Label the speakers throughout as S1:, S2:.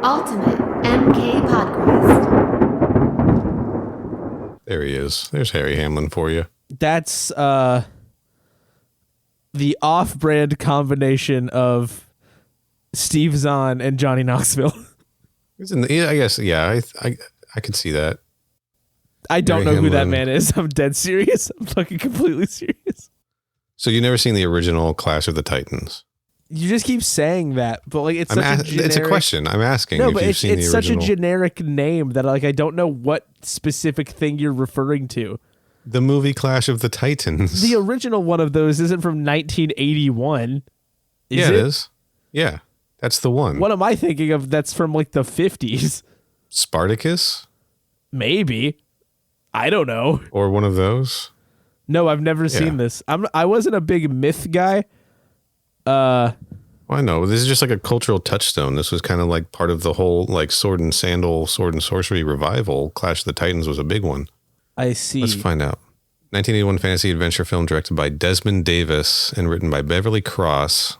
S1: Ultimate MK Podquest.
S2: There he is. There's Harry Hamlin for you.
S3: That's the off-brand combination of Steve Zahn and Johnny Knoxville.
S2: I guess, yeah, I could see that.
S3: I don't
S2: Harry
S3: know who that
S2: Hamlin.
S3: man is. I'm dead serious. I'm fucking completely serious.
S2: So you've never seen the original Clash of the Titans?
S3: You just keep saying that, but like it's such a generic...
S2: It's a question. I'm asking
S3: No,
S2: if
S3: but
S2: you've
S3: it's
S2: seen the original.
S3: such a generic name that like I don't know what specific thing you're referring to.
S2: The movie Clash of the Titans.
S3: The original one of those isn't from 1981.
S2: It is. Yeah, that's the one.
S3: What am I thinking of that's from like the 50s?
S2: Spartacus?
S3: Maybe. I don't know.
S2: Or one of those?
S3: No, I've never seen this. I wasn't a big myth guy.
S2: Well, I know. This is just like a cultural touchstone. This was kind of like part of the whole like sword and sorcery revival. Clash of the Titans was a big one.
S3: I see.
S2: Let's find out. 1981 fantasy adventure film directed by Desmond Davis and written by Beverly Cross.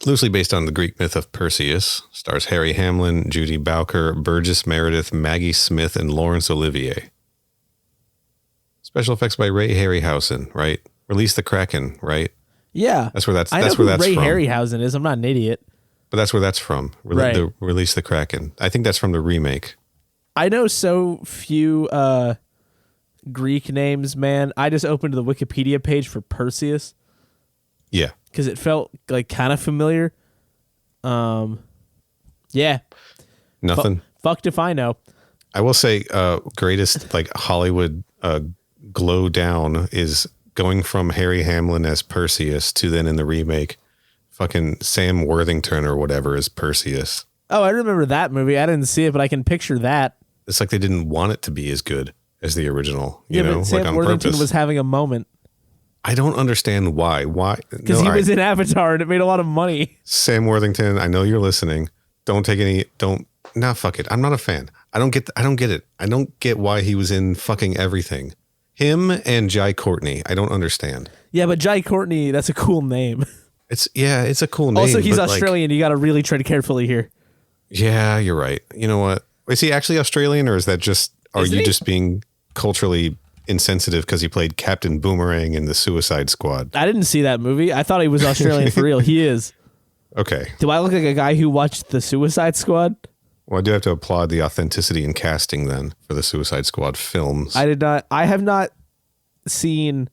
S2: Loosely based on the Greek myth of Perseus. Stars Harry Hamlin, Judy Bowker, Burgess Meredith, Maggie Smith, and Laurence Olivier. Special effects by Ray Harryhausen, right? Release the Kraken, right?
S3: Yeah.
S2: That's where that's
S3: I know
S2: where
S3: who
S2: that's
S3: Ray
S2: from.
S3: Harryhausen is. I'm not an idiot.
S2: But that's where that's from.
S3: Right.
S2: Release the Kraken. I think that's from the remake.
S3: I know so few Greek names, man. I just opened the Wikipedia page for Perseus
S2: Yeah.
S3: because it felt like kind of familiar. Yeah.
S2: Nothing.
S3: Fucked if I know.
S2: I will say greatest like Hollywood glow down is going from Harry Hamlin as Perseus to then in the remake fucking Sam Worthington or whatever as Perseus.
S3: Oh, I remember that movie. I didn't see it, but I can picture that.
S2: It's like they didn't want it to be as good as the original, you
S3: Yeah,
S2: know,
S3: but Sam
S2: like on
S3: Worthington
S2: purpose.
S3: was having a moment
S2: I don't understand why.
S3: because he was in Avatar and it made a lot of money.
S2: Sam Worthington, I know you're listening. Fuck it. I'm not a fan. I don't get it. I don't get why he was in fucking everything. Him and Jai Courtney. I don't understand.
S3: Yeah, but Jai Courtney, that's a cool name.
S2: It's a cool name.
S3: Also, he's
S2: but, like,
S3: Australian. You got to really tread carefully here.
S2: yeah, you're right. You know what? Is he actually Australian or is that just,
S3: Isn't he?
S2: just being culturally insensitive because he played Captain Boomerang in the Suicide Squad?
S3: I didn't see that movie. I thought he was Australian for real. He is.
S2: Okay.
S3: Do I look like a guy who watched the Suicide Squad?
S2: Well, I do have to applaud the authenticity in casting then for the Suicide Squad films.
S3: I did not. I have not seen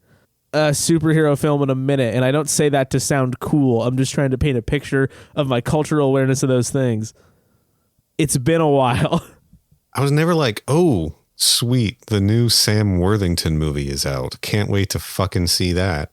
S3: a superhero film in a minute, and I don't say that to sound cool. I'm just trying to paint a picture of my cultural awareness of those things. It's been a while.
S2: I was never like, oh, sweet, the new Sam Worthington movie is out. Can't wait to fucking see that.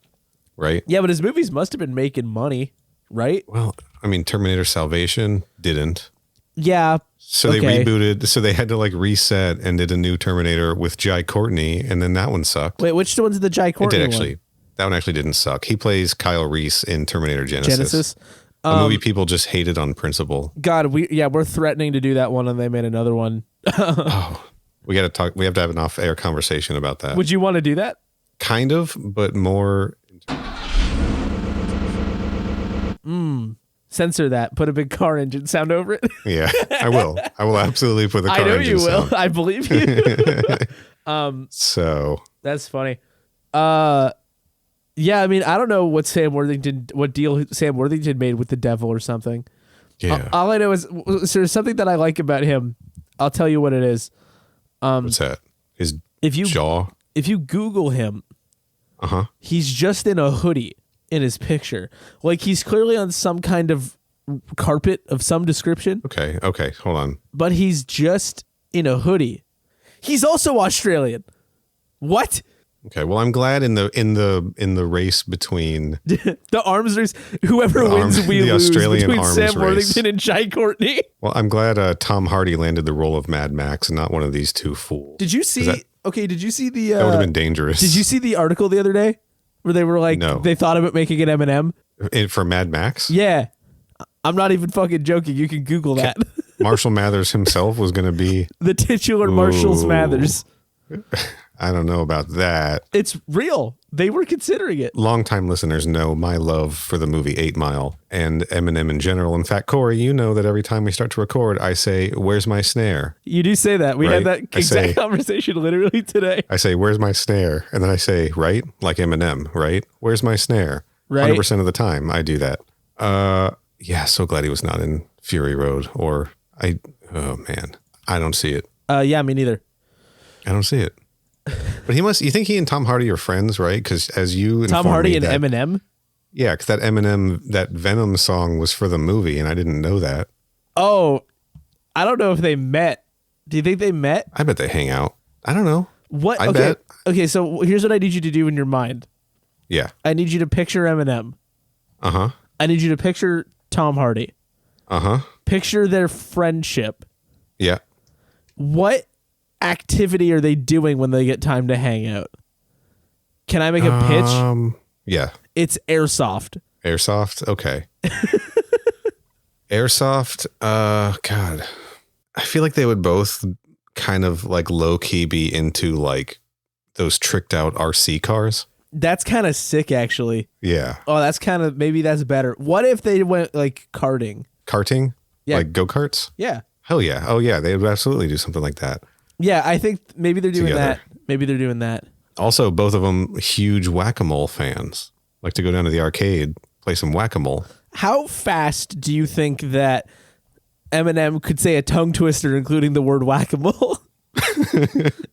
S2: Right?
S3: Yeah, but his movies must have been making money, right?
S2: Well, I mean, Terminator Salvation didn't.
S3: Yeah.
S2: So they
S3: okay.
S2: rebooted. So they had to like reset and did a new Terminator with Jai Courtney. And then that one sucked.
S3: Wait, which one's the Jai
S2: It
S3: Courtney
S2: did
S3: one?
S2: actually. That one actually didn't suck. He plays Kyle Reese in Terminator Genesis. A movie people just hated on principle.
S3: God, we're threatening to do that one, and they made another one.
S2: Oh, we got to talk. We have to have an off-air conversation about that.
S3: Would you want to do that?
S2: Kind of, but more.
S3: Censor that. Put a big car engine sound over it.
S2: Yeah, I will. I will absolutely put the car
S3: I know
S2: engine
S3: you will.
S2: sound.
S3: I believe you.
S2: So
S3: That's funny. Yeah, I mean, I don't know what deal Sam Worthington made with the devil or something.
S2: yeah,
S3: All I know is there's something that I like about him. I'll tell you what it is.
S2: what's that? His
S3: If you
S2: jaw.
S3: if you Google him, he's just in a hoodie in his picture. Like he's clearly on some kind of carpet of some description,
S2: Okay, hold on.
S3: but he's just in a hoodie. He's also Australian. What?
S2: Okay, well, I'm glad in the race between
S3: The arms race. Whoever
S2: The
S3: wins,
S2: arm-
S3: we
S2: the
S3: lose.
S2: Australian
S3: Between
S2: arms
S3: Sam
S2: race.
S3: Worthington and Jai Courtney.
S2: Well, I'm glad Tom Hardy landed the role of Mad Max and not one of these two fools.
S3: Did you see?
S2: that-
S3: Did you see the?
S2: That would have been dangerous.
S3: Did you see the article the other day where they were like,
S2: No.
S3: they thought about making an Eminem?
S2: For Mad Max?
S3: Yeah, I'm not even fucking joking. You can Google that.
S2: Marshall Mathers himself was going to be.
S3: The titular Marshall
S2: Ooh.
S3: Mathers.
S2: I don't know about that.
S3: It's real. They were considering it.
S2: Longtime listeners know my love for the movie 8 Mile and Eminem in general. In fact, Corey, you know that every time we start to record, I say, "Where's my snare?"
S3: You do say that. We
S2: Right?
S3: had that exact conversation literally today.
S2: I say, "Where's my snare?" And then I say, "Right?" Like Eminem, right? "Where's my snare?"
S3: Right.
S2: 100% of the time I do that. Yeah, so glad he was not in Fury Road oh man, I don't see it.
S3: Yeah, me neither.
S2: I don't see it. But you think he and Tom Hardy are friends, right? Because as you
S3: Tom
S2: informed
S3: Hardy
S2: me
S3: and
S2: that,
S3: Eminem.
S2: Yeah, because that Venom song was for the movie, and I didn't know that.
S3: Oh, I don't know if they met. Do you think they met?
S2: I bet they hang out. I don't know.
S3: What?
S2: I
S3: okay.
S2: bet.
S3: Okay, so here's what I need you to do in your mind.
S2: Yeah.
S3: I need you to picture Eminem.
S2: Uh-huh.
S3: I need you to picture Tom Hardy.
S2: Uh-huh.
S3: Picture their friendship.
S2: Yeah.
S3: What activity are they doing when they get time to hang out? Can I make a pitch?
S2: Yeah.
S3: It's airsoft.
S2: Airsoft? Okay. Airsoft, God. I feel like they would both kind of like low-key be into like those tricked out RC cars.
S3: That's kind of sick, actually.
S2: Yeah.
S3: Oh, maybe that's better. What if they went like karting?
S2: Karting?
S3: Yeah.
S2: Like go-karts?
S3: Yeah.
S2: Hell yeah. Oh yeah, they would absolutely do something like that.
S3: Yeah, I think maybe they're doing
S2: Together.
S3: that. Maybe they're doing that.
S2: Also, both of them huge whack-a-mole fans. Like to go down to the arcade, play some whack-a-mole.
S3: How fast do you think that Eminem could say a tongue twister, including the word whack-a-mole?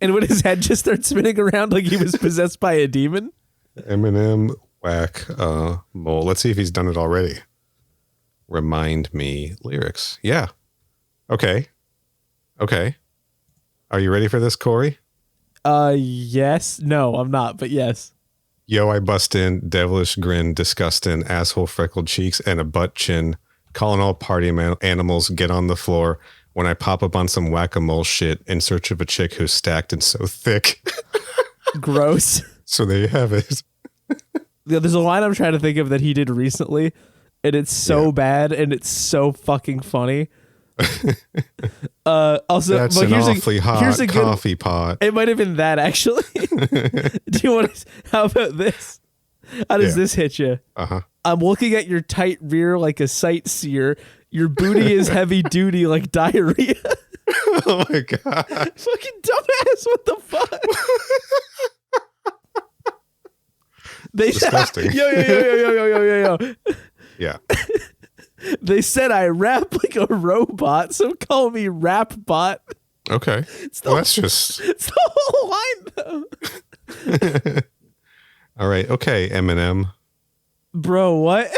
S3: And would his head just start spinning around like he was possessed by a demon?
S2: Eminem whack-a-mole. Let's see if he's done it already. Remind me lyrics. Yeah. Okay. Are you ready for this, Corey?
S3: Yes. No, I'm not, but yes.
S2: Yo, I bust in, devilish grin, disgusting, asshole freckled cheeks, and a butt chin. Calling all party animals, get on the floor. When I pop up on some whack-a-mole shit in search of a chick who's stacked and so thick.
S3: Gross.
S2: So there you have it.
S3: Yeah, there's a line I'm trying to think of that he did recently, and it's so bad and it's so fucking funny. Also,
S2: That's
S3: but
S2: an awfully hot coffee pot.
S3: It might have been that, actually. Do you want to? How about this? How does this hit you?
S2: Uh-huh.
S3: I'm looking at your tight rear like a sightseer. Your booty is heavy duty like diarrhea.
S2: Oh my God.
S3: Fucking dumbass. What the fuck? They
S2: Disgusting.
S3: Yo.
S2: Yeah.
S3: They said I rap like a robot, so call me Rap Bot.
S2: Okay. Well, that's just...
S3: It's the whole line, though.
S2: All right. Okay, Eminem.
S3: Bro, what?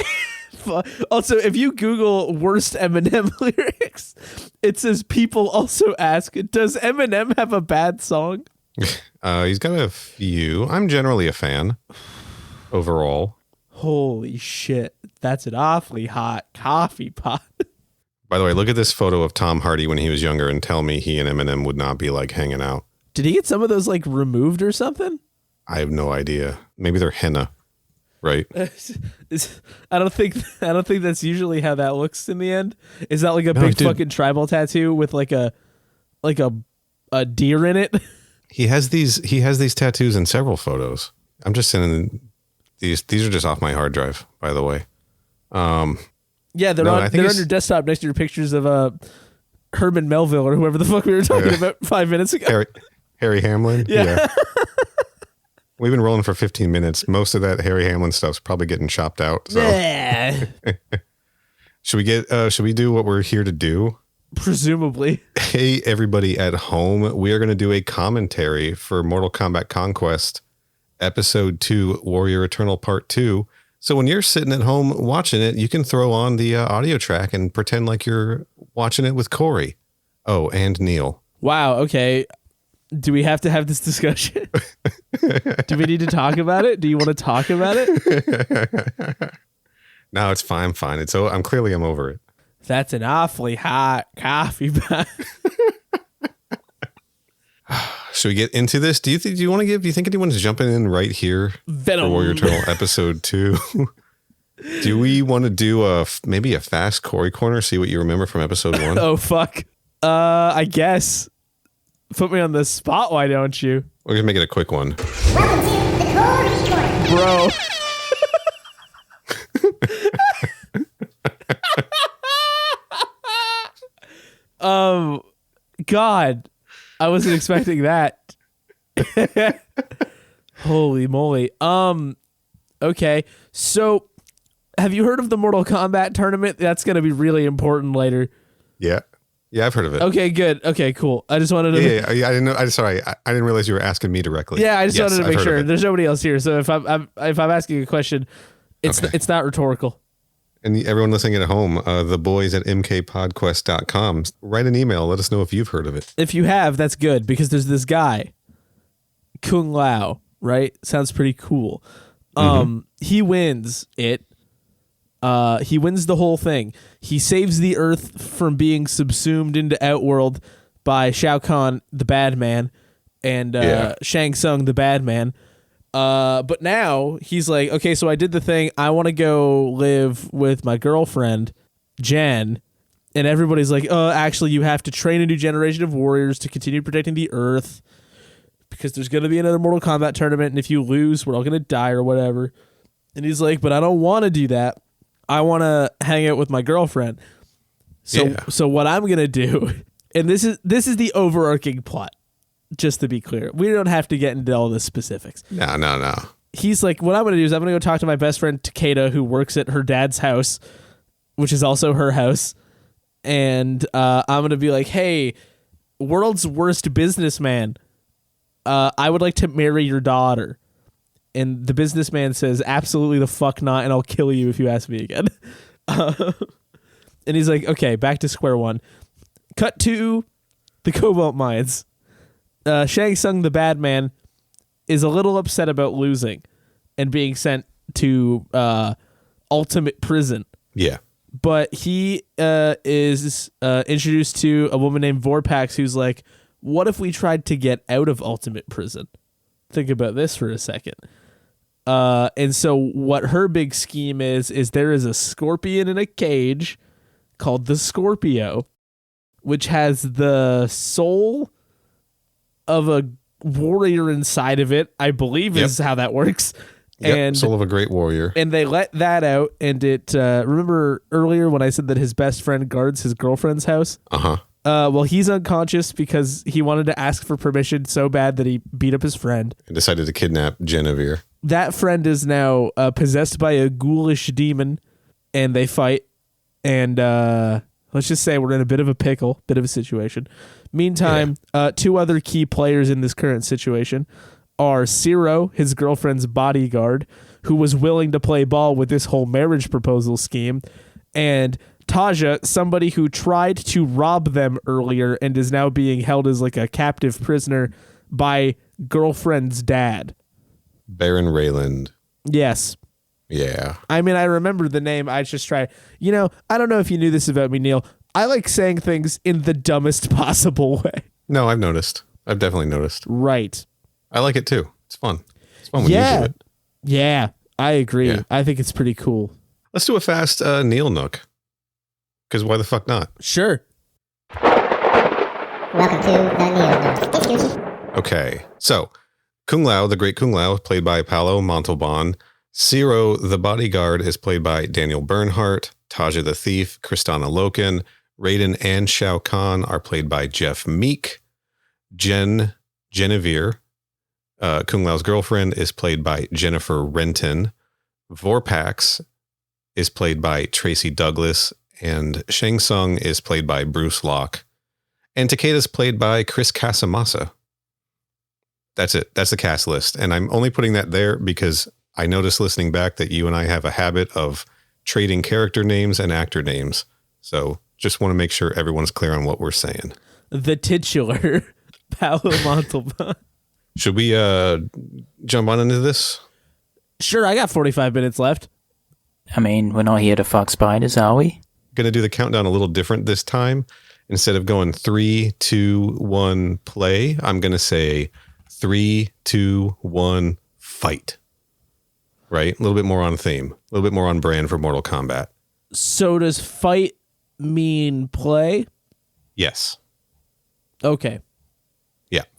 S3: Also, if you Google worst Eminem lyrics, it says people also ask, does Eminem have a bad song?
S2: He's got a few. I'm generally a fan overall.
S3: Holy shit. That's an awfully hot coffee pot.
S2: By the way, look at this photo of Tom Hardy when he was younger and tell me he and Eminem would not be like hanging out.
S3: Did he get some of those like removed or something?
S2: I have no idea. Maybe they're henna, right?
S3: I don't think that's usually how that looks in the end. Is that like a big
S2: dude.
S3: fucking tribal tattoo with like a deer in it?
S2: He has these tattoos in several photos. I'm just sending these are just off my hard drive, by the way.
S3: Yeah, they're on your desktop next to your pictures of Herman Melville or whoever the fuck we were talking about 5 minutes ago.
S2: Harry Hamlin.
S3: Yeah.
S2: We've been rolling for 15 minutes. Most of that Harry Hamlin stuff's probably getting chopped out. So
S3: Yeah.
S2: should we do what we're here to do?
S3: Presumably.
S2: Hey, everybody at home. We are going to do a commentary for Mortal Kombat Conquest Episode 2, Warrior Eternal Part 2. So when you're sitting at home watching it, you can throw on the audio track and pretend like you're watching it with Corey. Oh, and Neil.
S3: Wow. Okay. Do we have to have this discussion? Do we need to talk about it? Do you want to talk about it?
S2: No, it's fine. I'm over it.
S3: That's an awfully hot coffee pot.
S2: Should we get into this? Do you think anyone's jumping in right here?
S3: Venom.
S2: For Warrior Eternal Episode 2? Do we want to do maybe a fast Corey corner? See what you remember from Episode 1?
S3: Oh, fuck. I guess. Put me on the spot, why don't you?
S2: We're going to make it a quick one.
S4: Welcome to the Corey Corner.
S3: Bro. God, I wasn't expecting that. Holy moly. Okay. So, have you heard of the Mortal Kombat tournament? That's going to be really important later.
S2: Yeah. Yeah, I've heard of it.
S3: Okay, good. Okay, cool. I just wanted to
S2: Yeah, I didn't know. Sorry, I didn't realize you were asking me directly.
S3: Yeah, I just wanted to
S2: I've
S3: make
S2: heard
S3: sure.
S2: of it.
S3: There's nobody else here, so if I'm asking a question, it's not rhetorical.
S2: And everyone listening at home, the boys at mkpodquest.com, write an email. Let us know if you've heard of it.
S3: If you have, that's good, because there's this guy, Kung Lao, right? Sounds pretty cool. He wins it. He wins the whole thing. He saves the Earth from being subsumed into Outworld by Shao Kahn, the bad man, and Shang Tsung, the bad man. But now he's like, okay, so I did the thing. I want to go live with my girlfriend, Jen. And everybody's like, actually, you have to train a new generation of warriors to continue protecting the Earth because there's going to be another Mortal Kombat tournament. And if you lose, we're all going to die or whatever. And he's like, but I don't want to do that. I want to hang out with my girlfriend. So what I'm going to do, and this is the overarching plot, just to be clear. We don't have to get into all the specifics.
S2: No.
S3: He's like, what I'm going to do is I'm going to go talk to my best friend Takeda, who works at her dad's house, which is also her house. And I'm going to be like, hey, world's worst businessman, I would like to marry your daughter. And the businessman says, absolutely the fuck not, and I'll kill you if you ask me again. And he's like, okay, back to square one. Cut to the Cobalt Mines. Shang Tsung, the bad man, is a little upset about losing and being sent to ultimate prison.
S2: Yeah.
S3: But he is introduced to a woman named Vorpax who's like, what if we tried to get out of ultimate prison? Think about this for a second. And so what her big scheme is there is a scorpion in a cage called the Scorpio, which has the soul of a warrior inside of it, I believe is how that works.
S2: Yep,
S3: And
S2: soul of a great warrior.
S3: And they let that out, and it remember earlier when I said that his best friend guards his girlfriend's house?
S2: Uh-huh.
S3: Well, he's unconscious because he wanted to ask for permission so bad that he beat up his friend.
S2: And decided to kidnap Genevieve.
S3: That friend is now possessed by a ghoulish demon, and they fight. And let's just say we're in a bit of a pickle, bit of a situation. Meantime, two other key players in this current situation are Zero, his girlfriend's bodyguard, who was willing to play ball with this whole marriage proposal scheme, and Taja, somebody who tried to rob them earlier and is now being held as like a captive prisoner by girlfriend's dad.
S2: Baron Rayland.
S3: Yes.
S2: Yeah.
S3: I mean, I remember the name. I just try. You know, I don't know if you knew this about me, Neil. I like saying things in the dumbest possible way.
S2: No, I've noticed. I've definitely noticed.
S3: Right.
S2: I like it too. It's fun. It's fun when you do it.
S3: Yeah, I agree.
S2: Yeah.
S3: I think it's pretty cool.
S2: Let's do a fast Neil Nook. Because why the fuck not?
S3: Sure.
S4: Welcome to the Neil Nook. It's Gucci.
S2: Okay. So, Kung Lao, the great Kung Lao, played by Paolo Montalban. Zero, the bodyguard, is played by Daniel Bernhardt. Taja the thief, Kristana Loken. Raiden and Shao Kahn are played by Jeff Meek. Genevieve, Kung Lao's girlfriend, is played by Jennifer Renton. Vorpax is played by Tracy Douglas. And Shang Tsung is played by Bruce Locke. And Takeda's played by Chris Casamassa. That's it. That's the cast list. And I'm only putting that there because I noticed listening back that you and I have a habit of trading character names and actor names. So just want to make sure everyone's clear on what we're saying.
S3: The titular, Paolo Montalban.
S2: Should we jump on into this?
S3: Sure, I got 45 minutes left.
S5: I mean, we're not here to fuck spiders, are we?
S2: Going to do the countdown a little different this time. Instead of going 3, 2, 1, play, I'm going to say 3, 2, 1, fight. Right? A little bit more on theme. A little bit more on brand for Mortal Kombat.
S3: So does fight mean play?
S2: Yes.
S3: Okay.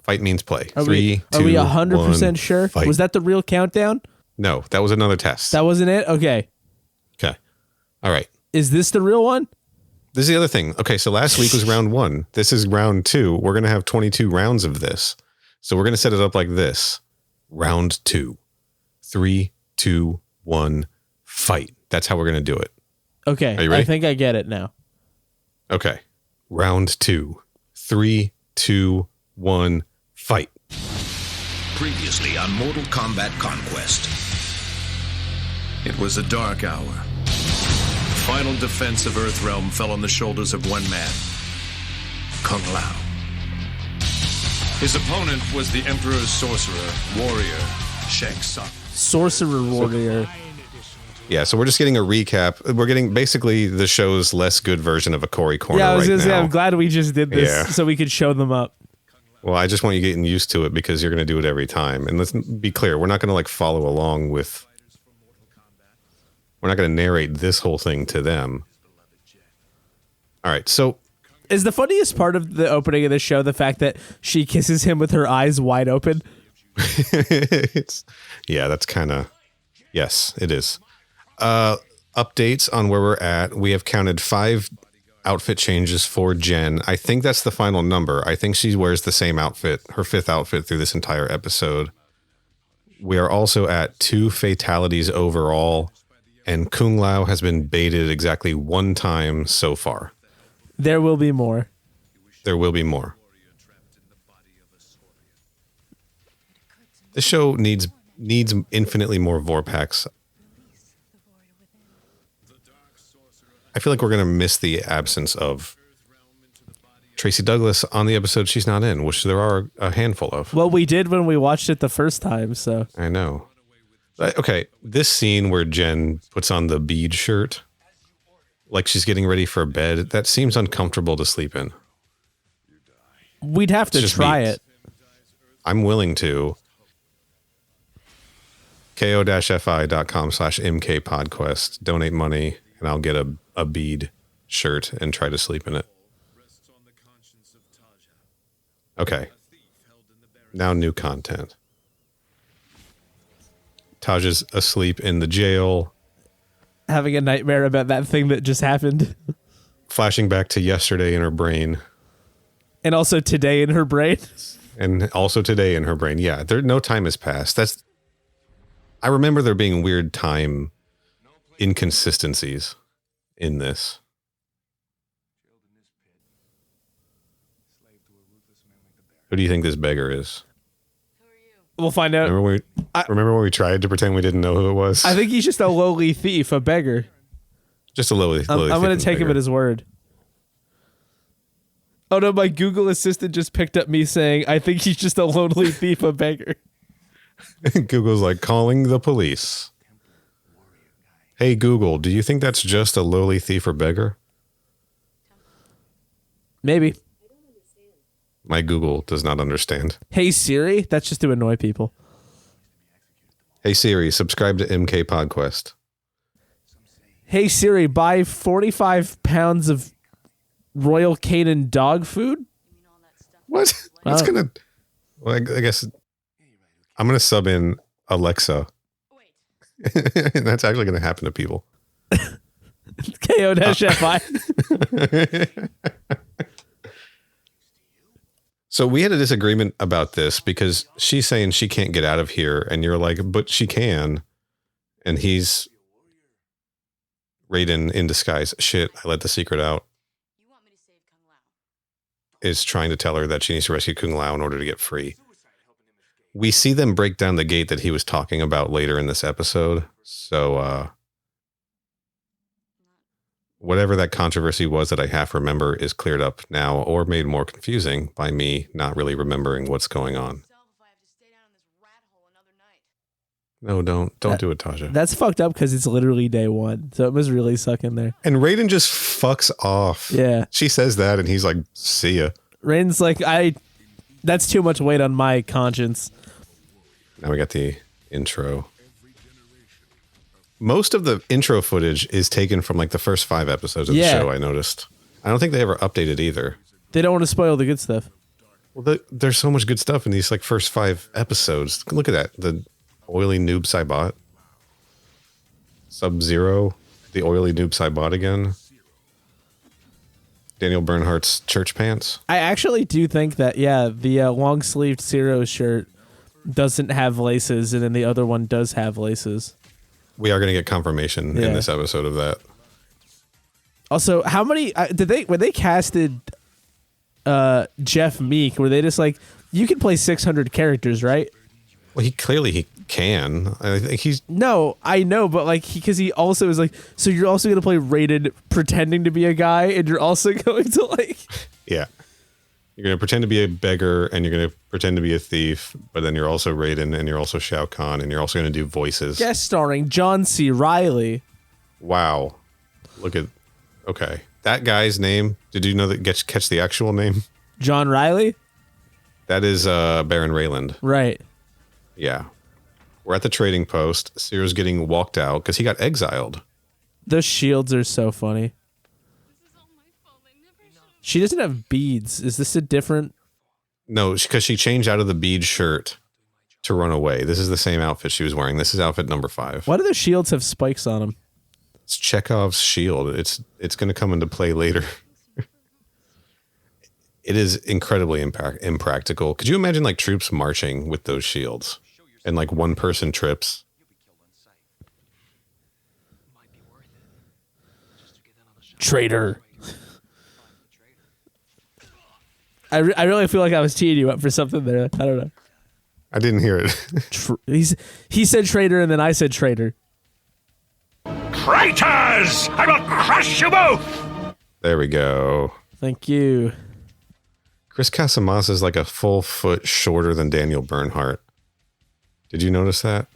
S2: Fight means play.
S3: Are
S2: 3, 2,
S3: are we 100%
S2: 1,
S3: sure?
S2: fight.
S3: Was that the real countdown?
S2: No, that was another test.
S3: That wasn't it? Okay.
S2: Okay. All right.
S3: Is this the real one?
S2: This is the other thing. Okay, so last week was round 1. This is round 2. We're going to have 22 rounds of this. So we're going to set it up like this. Round 2. 3, 2, 1, fight. That's how we're going to do it.
S3: Okay.
S2: Are you ready?
S3: I think I get it now.
S2: Okay. Round 2. 3, 2, 1, fight.
S6: Previously on Mortal Kombat Conquest.
S7: It was a dark hour. The final defense of Earthrealm fell on the shoulders of one man, Kung Lao. His opponent was the Emperor's sorcerer, warrior, Shang Tsung.
S3: Sorcerer Warrior.
S2: Yeah, so we're just getting a recap. We're getting basically the show's less good version of a Corey Corner
S3: Yeah, I was
S2: right
S3: going to say,
S2: now.
S3: I'm glad we just did this
S2: Yeah.
S3: so we could show them up.
S2: Well, I just want you getting used to it because you're going to do it every time. And let's be clear, we're not going to like follow along with... We're not going to narrate this whole thing to them. All right, so...
S3: Is the funniest part of the opening of the show the fact that she kisses him with her eyes wide open?
S2: Yeah, that's kind of... Yes, it is. Updates on where we're at. We have counted 5 outfit changes for Jen. I think that's the final number. I think she wears the same outfit, her 5th outfit through this entire episode. We are also at 2 fatalities overall, and Kung Lao has been baited exactly 1 time so far.
S3: There will be more.
S2: There will be more. This show needs infinitely more Vorpax. I feel like we're going to miss the absence of Tracy Douglas on the episode she's not in, which there are a handful of.
S3: Well, we did when we watched it the first time, so.
S2: I know. Okay, this scene where Jen puts on the bead shirt, like she's getting ready for bed, that seems uncomfortable to sleep in.
S3: We'd have to
S2: It's just
S3: try
S2: me.
S3: it.
S2: I'm willing to. ko-fi.com/mkpodquest. Donate money, and I'll get a bead shirt and try to sleep in it. Okay. Now new content. Taja's asleep in the jail.
S3: Having a nightmare about that thing that just happened.
S2: Flashing back to yesterday in her brain.
S3: And also today in her brain.
S2: And also today in her brain. Yeah, no time has passed. I remember there being weird time inconsistencies in this. Who do you think this beggar is?
S3: We'll find out.
S2: Remember when we tried to pretend we didn't know who it was?
S3: I think he's just a lowly thief, a beggar.
S2: Just a lowly
S3: I'm going to take him
S2: beggar.
S3: at his word. Oh no, my Google Assistant just picked up me saying, I think he's just a lonely thief, a beggar.
S2: Google's like, calling the police. Hey Google, do you think that's just a lowly thief or beggar?
S3: Maybe.
S2: My Google does not understand.
S3: Hey Siri, that's just to annoy people.
S2: Hey Siri, subscribe to MK Podquest.
S3: Hey Siri, buy 45 pounds of Royal Canin dog food?
S2: What? That's gonna... Well, I guess... I'm gonna sub in Alexa. And that's actually gonna happen to people.
S3: KO-FI.
S2: So we had a disagreement about this because she's saying she can't get out of here, and you're like, but she can. And he's Raiden in disguise. Shit, I let the secret out. Is trying to tell her that she needs to rescue Kung Lao in order to get free. We see them break down the gate that he was talking about later in this episode. So whatever that controversy was that I half remember is cleared up now, or made more confusing by me not really remembering what's going on. No, don't do it, Taja.
S3: That's fucked up because it's literally day 1. So it must really suck in there.
S2: And Raiden just fucks off.
S3: Yeah.
S2: She says that and he's like, see ya.
S3: Raiden's like, that's too much weight on my conscience.
S2: Now we got the intro. Most of the intro footage is taken from like the first 5 episodes of the show, I noticed. I don't think they ever updated either.
S3: They don't want to spoil the good stuff.
S2: Well, there's so much good stuff in these like first 5 episodes. Look at that. The oily noob Saibot. Sub-Zero. The oily noob Saibot again. Daniel Bernhardt's church pants.
S3: I actually do think that, yeah, the long-sleeved Zero shirt doesn't have laces, and then the other one does have laces.
S2: We are going to get confirmation in this episode of that.
S3: Also, how many when they casted Jeff Meek, were they just like, you can play 600 characters, right?
S2: Well, he can. I think he's...
S3: No, I know, but like, because he also is like, so you're also going to play Raiden pretending to be a guy, and you're also going to like...
S2: Yeah. You're going to pretend to be a beggar, and you're going to pretend to be a thief, but then you're also Raiden, and you're also Shao Kahn, and you're also going to do voices.
S3: Guest starring John C. Reilly.
S2: Wow. Look at... Okay. That guy's name, did you know that catch the actual name?
S3: John Reilly?
S2: That is Baron Rayland.
S3: Right.
S2: Yeah. We're at the trading post. Ciro's getting walked out because he got exiled.
S3: Those shields are so funny. She doesn't have beads. Is this a different...
S2: No, because she changed out of the bead shirt to run away. This is the same outfit she was wearing. This is outfit number 5.
S3: Why do the shields have spikes on them?
S2: It's Chekhov's shield. It's going to come into play later. It is incredibly impractical. Could you imagine like troops marching with those shields and like one person trips?
S3: Traitor. I really feel like I was teeing you up for something there. I don't know.
S2: I didn't hear it.
S3: He said traitor and then I said traitor.
S6: Traitors! I will crush you both!
S2: There we go.
S3: Thank you.
S2: Chris Casamassa is like a full foot shorter than Daniel Bernhardt. Did you notice that?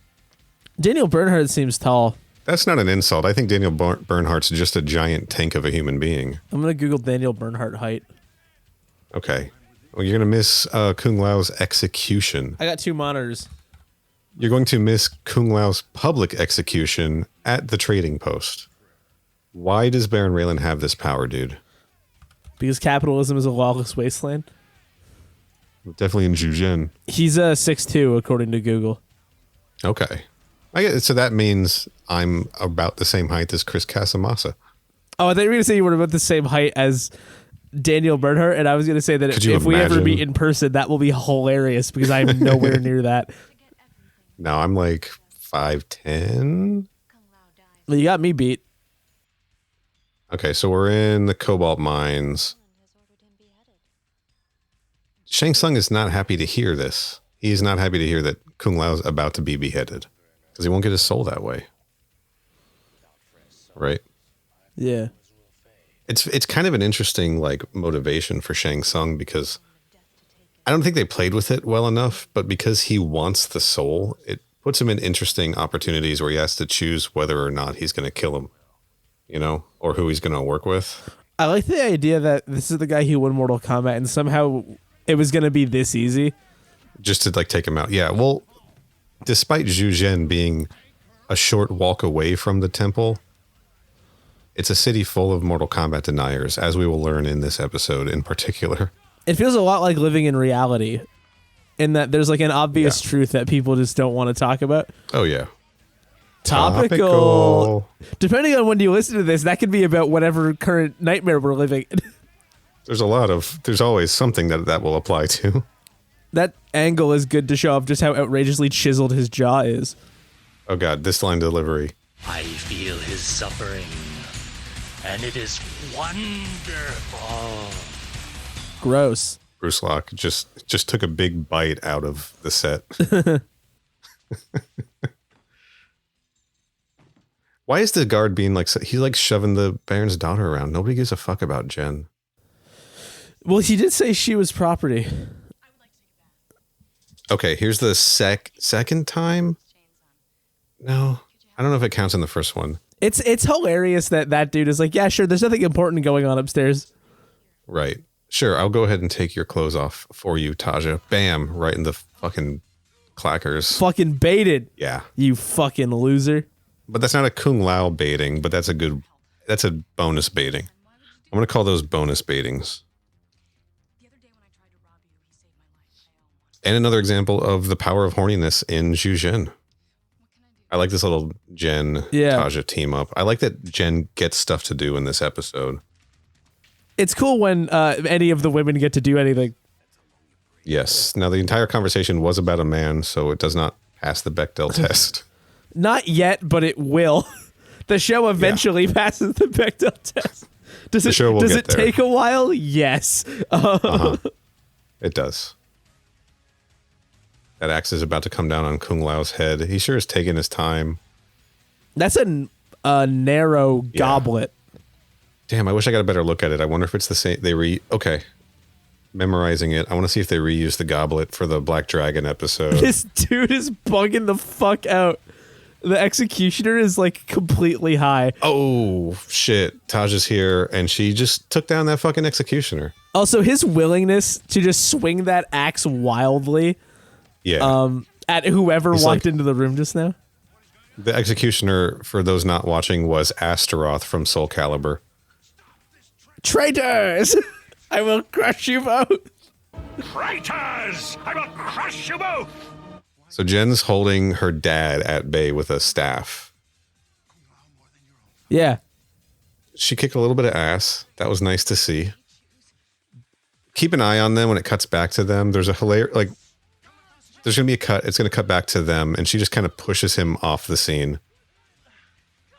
S3: Daniel Bernhardt seems tall.
S2: That's not an insult. I think Daniel Bernhardt's just a giant tank of a human being.
S3: I'm going to Google Daniel Bernhardt height.
S2: Okay. Well, you're going to miss Kung Lao's execution.
S3: I got 2 monitors.
S2: You're going to miss Kung Lao's public execution at the trading post. Why does Baron Raylan have this power, dude?
S3: Because capitalism is a lawless wasteland.
S2: Definitely in Zhuzhen.
S3: He's 6'2", according to Google.
S2: Okay. So that means I'm about the same height as Chris Casamassa.
S3: Oh, I thought you were going to say you were about the same height as Daniel Bernhardt, and I was going to say that if we ever meet in person, that will be hilarious because I'm nowhere near that.
S2: No, I'm like 5'10".
S3: Well, you got me beat.
S2: Okay, so we're in the cobalt mines. Shang Tsung is not happy to hear this. He's not happy to hear that Kung Lao's about to be beheaded because he won't get his soul that way. Right?
S3: Yeah.
S2: It's kind of an interesting like motivation for Shang Tsung because I don't think they played with it well enough, but because he wants the soul, it puts him in interesting opportunities where he has to choose whether or not he's going to kill him, you know, or who he's going to work with.
S3: I like the idea that this is the guy who won Mortal Kombat and somehow it was going to be this easy.
S2: Just to like take him out. Yeah. Well, despite Zhuzhen being a short walk away from the temple, it's a city full of Mortal Kombat deniers, as we will learn in this episode in particular.
S3: It feels a lot like living in reality in that there's like an obvious truth that people just don't want to talk about.
S2: Oh, yeah.
S3: Topical. Depending on when you listen to this, that could be about whatever current nightmare we're living in.
S2: There's always something that will apply to.
S3: That angle is good to show off just how outrageously chiseled his jaw is.
S2: Oh, God, this line delivery.
S8: I feel his suffering, and it is wonderful.
S3: Gross.
S2: Bruce Locke just took a big bite out of the set. Why is the guard being like, he's like shoving the Baron's daughter around? Nobody gives a fuck about Jen.
S3: Well, he did say she was property.
S2: Okay, here's the second time. No, I don't know if it counts in the first one.
S3: It's hilarious that dude is like, yeah, sure, there's nothing important going on upstairs.
S2: Right. Sure, I'll go ahead and take your clothes off for you, Taja. Bam, right in the fucking clackers.
S3: Fucking baited.
S2: Yeah.
S3: You fucking loser.
S2: But that's not a Kung Lao baiting, but that's a bonus baiting. I'm going to call those bonus baitings. And another example of the power of horniness in Zhuzhen. I like this little Jen Taja team up. I like that Jen gets stuff to do in this episode.
S3: It's cool when any of the women get to do anything.
S2: Yes. Now, the entire conversation was about a man, so it does not pass the Bechdel test.
S3: Not yet, but it will. The show eventually passes the Bechdel test. Does it take a while? Yes.
S2: It does. That axe is about to come down on Kung Lao's head. He sure is taking his time. That's
S3: a narrow goblet.
S2: Damn, I wish I got a better look at it. I wonder if it's the same. Okay. Memorizing it. I want to see if they reuse the goblet for the Black Dragon episode.
S3: This dude is bugging the fuck out. The executioner is like completely high.
S2: Oh, shit. Taja's here, and she just took down that fucking executioner.
S3: Also, his willingness to just swing that axe wildly at whoever walked into the room just now.
S2: The executioner, for those not watching, was Astaroth from Soul Calibur.
S3: Traitors! I will crush you both.
S6: Traitors! I will crush you both!
S2: So Jen's holding her dad at bay with a staff.
S3: Yeah.
S2: She kicked a little bit of ass. That was nice to see. Keep an eye on them when it cuts back to them. There's a hilarious, there's going to be a cut. It's going to cut back to them, and she just kind of pushes him off the scene.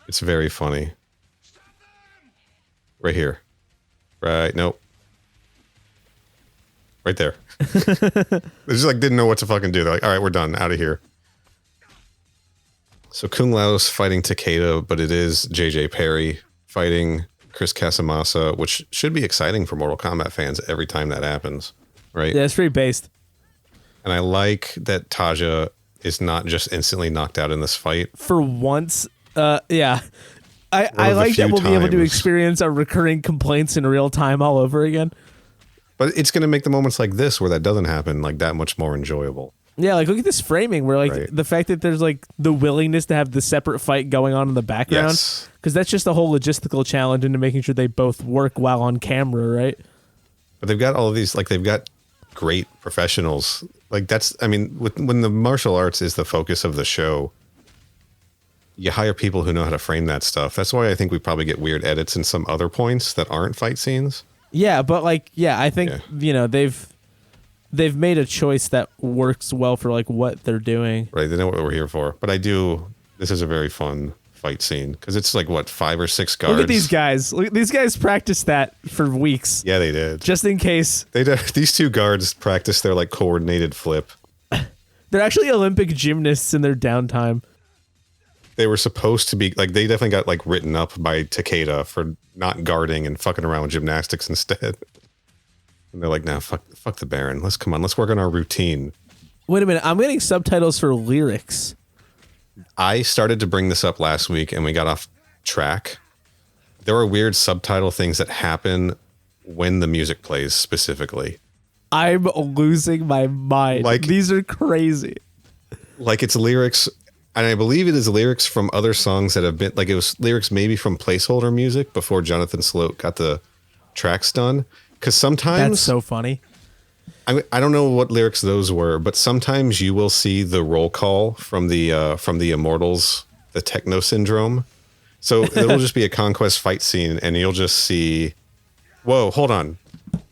S2: It's very funny. Right here. Right. Nope. Right there. They just didn't know what to fucking do. They're like, all right, we're done. Out of here. So Kung Lao's fighting Takeda, but it is JJ Perry fighting Chris Casamassa, which should be exciting for Mortal Kombat fans every time that happens, right?
S3: Yeah, it's pretty based.
S2: And I like that Taja is not just instantly knocked out in this fight.
S3: For once, yeah. I like that we'll be able to experience our recurring complaints in real time all over again.
S2: But it's going to make the moments like this where that doesn't happen that much more enjoyable.
S3: Yeah, look at this framing where the fact that there's the willingness to have the separate fight going on in the background. Because that's just a whole logistical challenge into making sure they both work while on camera, right?
S2: But they've got all of these, they've got great professionals. When the martial arts is the focus of the show, you hire people who know how to frame that stuff. That's why I think we probably get weird edits in some other points that aren't fight scenes. Yeah,
S3: but I think they've made a choice that works well for what they're doing.
S2: Right, they know what we're here for. But this is a very fun fight scene because it's 5 or 6 guards.
S3: Look at these guys. These guys practiced that for weeks.
S2: Yeah, they did.
S3: Just in case.
S2: These 2 guards practiced their coordinated flip.
S3: They're actually Olympic gymnasts in their downtime.
S2: They were supposed to be they definitely got written up by Takeda for not guarding and fucking around with gymnastics instead. And they're like, nah, fuck the Baron. Let's work on our routine.
S3: Wait a minute, I'm getting subtitles for lyrics.
S2: I started to bring this up last week and we got off track. There are weird subtitle things that happen when the music plays specifically.
S3: I'm losing my mind. These are crazy.
S2: It's lyrics. And I believe it is lyrics from other songs that have been it was lyrics maybe from placeholder music before Jonathan Sloat got the tracks done. Because sometimes
S3: that's so funny.
S2: I don't know what lyrics those were, but sometimes you will see the roll call from the Immortals, the Techno Syndrome. So it'll just be a Conquest fight scene, and you'll just see, whoa, hold on,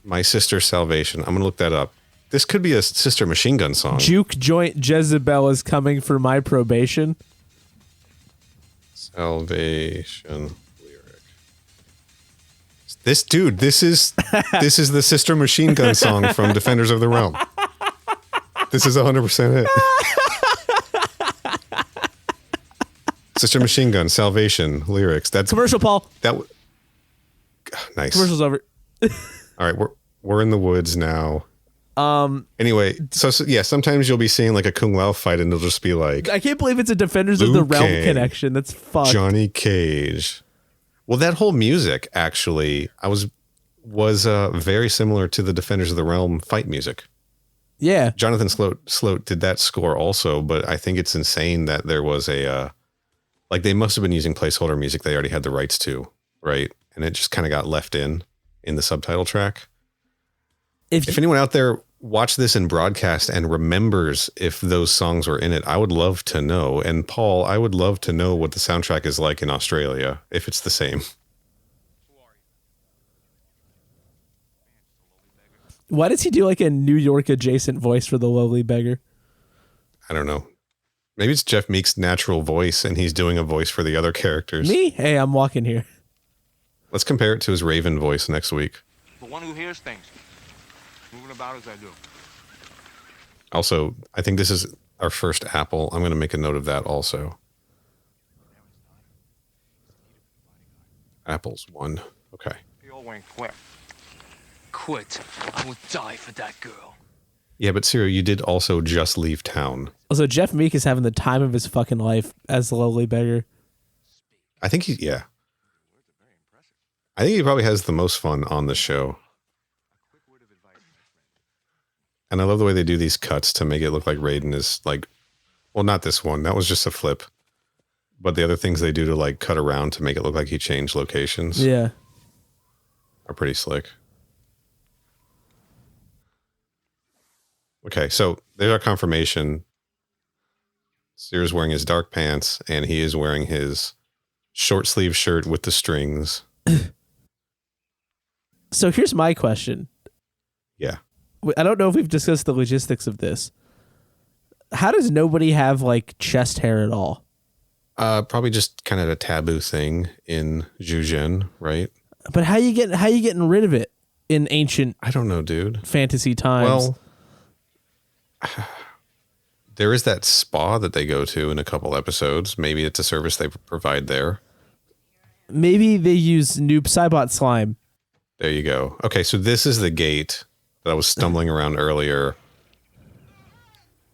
S2: My Sister's Salvation. I'm gonna look that up. This could be a Sister Machine Gun song.
S3: Juke Joint Jezebel is coming for my probation.
S2: Salvation lyric. This is the Sister Machine Gun song from Defenders of the Realm. This is 100% it. Sister Machine Gun, Salvation lyrics. That's
S3: commercial, Paul.
S2: Nice.
S3: Commercial's over.
S2: All right, we're in the woods now. Anyway, so yeah, sometimes you'll be seeing a Kung Lao fight and it'll just be
S3: I can't believe it's a Defenders of the Realm connection. That's fucked.
S2: Johnny Cage. Well, that whole music actually was very similar to the Defenders of the Realm fight music.
S3: Yeah.
S2: Jonathan Sloat did that score also, but I think it's insane that there was they must have been using placeholder music they already had the rights to, right? And it just kind of got left in the subtitle track. If anyone out there watched this in broadcast and remembers if those songs were in it, I would love to know. And Paul, I would love to know what the soundtrack is like in Australia, if it's the same.
S3: Why does he do like a New York adjacent voice for the lowly beggar?
S2: I don't know. Maybe it's Jeff Meek's natural voice and he's doing a voice for the other characters.
S3: Me? Hey, I'm walking here.
S2: Let's compare it to his Raven voice next week.
S6: The one who hears things, moving about as I do.
S2: Also, I think this is our first Apple. I'm going to make a note of that also. Apple's one. Okay.
S6: They all went quick.
S8: Quit. I would die for that girl.
S2: Yeah, but Ciro, you did also just leave town.
S3: Also, Jeff Meek is having the time of his fucking life as the lowly beggar.
S2: I think yeah. I think he probably has the most fun on the show. And I love the way they do these cuts to make it look like Raiden is like, well, not this one. That was just a flip. But the other things they do to like cut around to make it look like he changed locations.
S3: Yeah.
S2: Are pretty slick. Okay, so there's our confirmation. Sears wearing his dark pants, and he is wearing his short sleeve shirt with the strings.
S3: So here's my question.
S2: Yeah.
S3: I don't know if we've discussed the logistics of this. How does nobody have like chest hair at all?
S2: Probably just kind of a taboo thing in Zhuzhen, right?
S3: But how you getting rid of it in ancient
S2: I don't know, dude.
S3: fantasy times?
S2: Well, there is that spa that they go to in a couple episodes. Maybe it's a service they provide there.
S3: Maybe they use Noob Cybot slime.
S2: There you go. Okay, so this is the gate that I was stumbling around earlier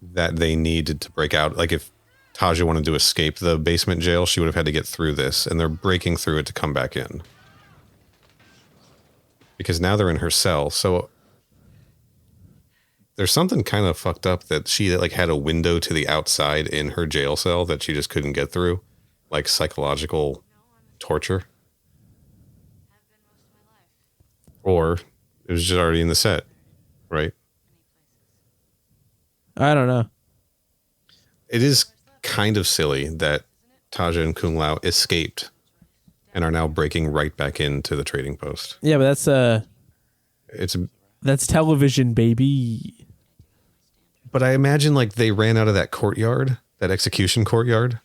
S2: that they needed to break out. Like if Taja wanted to escape the basement jail, she would have had to get through this, and they're breaking through it to come back in. Because now they're in her cell, so there's something kind of fucked up that she like had a window to the outside in her jail cell that she just couldn't get through, like psychological torture. Or it was just already in the set, right?
S3: I don't know.
S2: It is kind of silly that Taja and Kung Lao escaped and are now breaking right back into the trading post.
S3: Yeah, but
S2: It's
S3: that's television, baby.
S2: But I imagine like they ran out of that courtyard, that execution courtyard,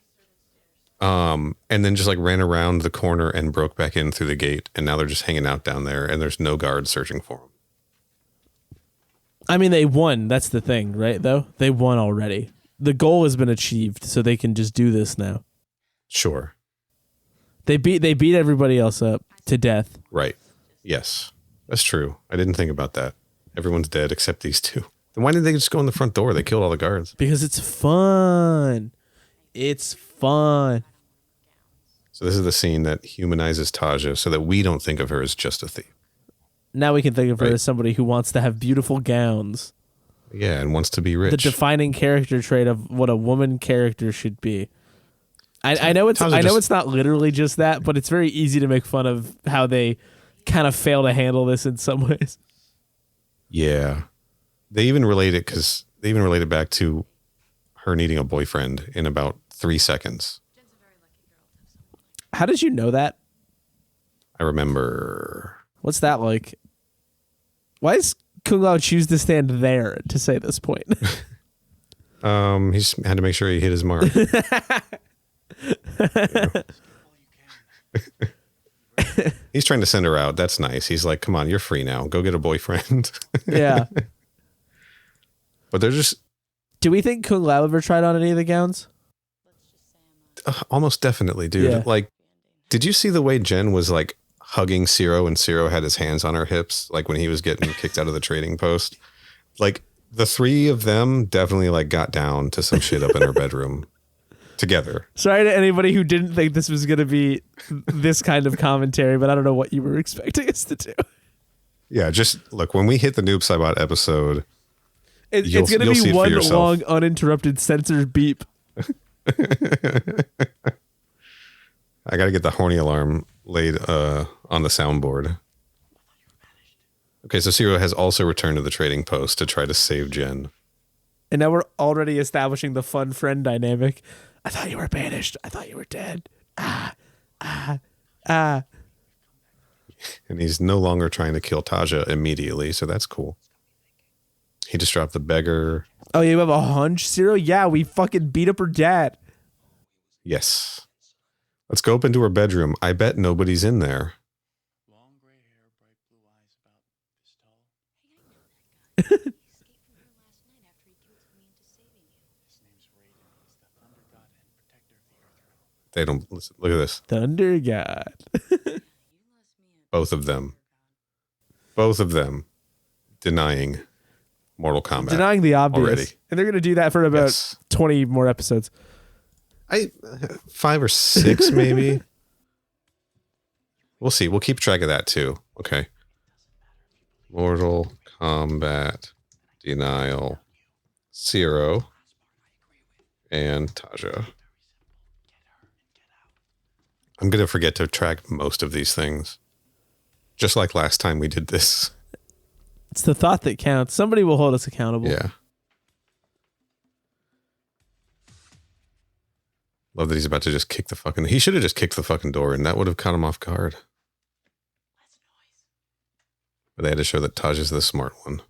S2: and then just like ran around the corner and broke back in through the gate. And now they're just hanging out down there and there's no guards searching for them.
S3: I mean, they won. That's the thing, right, though? They won already. The goal has been achieved, so they can just do this now.
S2: Sure.
S3: They beat everybody else up to death.
S2: Right. Yes, that's true. I didn't think about that. Everyone's dead except these two. Then why didn't they just go in the front door? They killed all the guards.
S3: Because it's fun. It's fun.
S2: So this is the scene that humanizes Taja so that we don't think of her as just a thief.
S3: Now we can think of her
S2: Right.
S3: as somebody who wants to have beautiful gowns.
S2: Yeah, and wants to be rich.
S3: The defining character trait of what a woman character should be. I know it's not literally just that, but it's very easy to make fun of how they kind of fail to handle this in some ways.
S2: Yeah. They even relate it back to her needing a boyfriend in about 3 seconds.
S3: How did you know that?
S2: I remember.
S3: What's that like? Why does Kung Lao choose to stand there to say this point?
S2: He just had to make sure he hit his mark. He's trying to send her out. That's nice. He's like, come on, you're free now. Go get a boyfriend.
S3: Yeah.
S2: But they're just...
S3: Do we think Kung Lao ever tried on any of the gowns?
S2: almost definitely, dude.
S3: Yeah.
S2: Like, did you see the way Jen was like hugging Ciro and Ciro had his hands on her hips, like when he was getting kicked out of the trading post? Like, the three of them definitely like got down to some shit up in her bedroom together.
S3: Sorry to anybody who didn't think this was going to be this kind of commentary, but I don't know what you were expecting us to do.
S2: Yeah, just look, when we hit the Noob Saibot episode,
S3: it's going to be one long uninterrupted censored beep.
S2: I got to get the horny alarm laid on the soundboard. Okay, so Zero has also returned to the trading post to try to save Jen.
S3: And now we're already establishing the fun friend dynamic. I thought you were banished. I thought you were dead.
S2: And he's no longer trying to kill Taja immediately, so that's cool. He just dropped the beggar.
S3: Oh, you have a hunch, Zero? Yeah, we fucking beat up her dad.
S2: Yes. Let's go up into her bedroom. I bet nobody's in there.
S8: Long gray hair, bright blue eyes, about this tall. His name's Raiden. He's the thunder god and protector of the earth realm.
S2: They don't listen. Look at this.
S3: Thunder God.
S2: Both of them. Both of them denying Mortal Kombat.
S3: Denying the obvious.
S2: Already.
S3: And they're going to do that for about
S2: Yes.
S3: 20 more episodes.
S2: 5 or 6 maybe. We'll see. We'll keep track of that too. Okay. Mortal Kombat denial. Zero and Taja. I'm going to forget to track most of these things. Just like last time we did this.
S3: It's the thought that counts. Somebody will hold us accountable.
S2: Yeah. Love that he's about to just kick the fucking... He should have just kicked the fucking door and that would have caught him off guard. But they had to show that Taj is the smart one.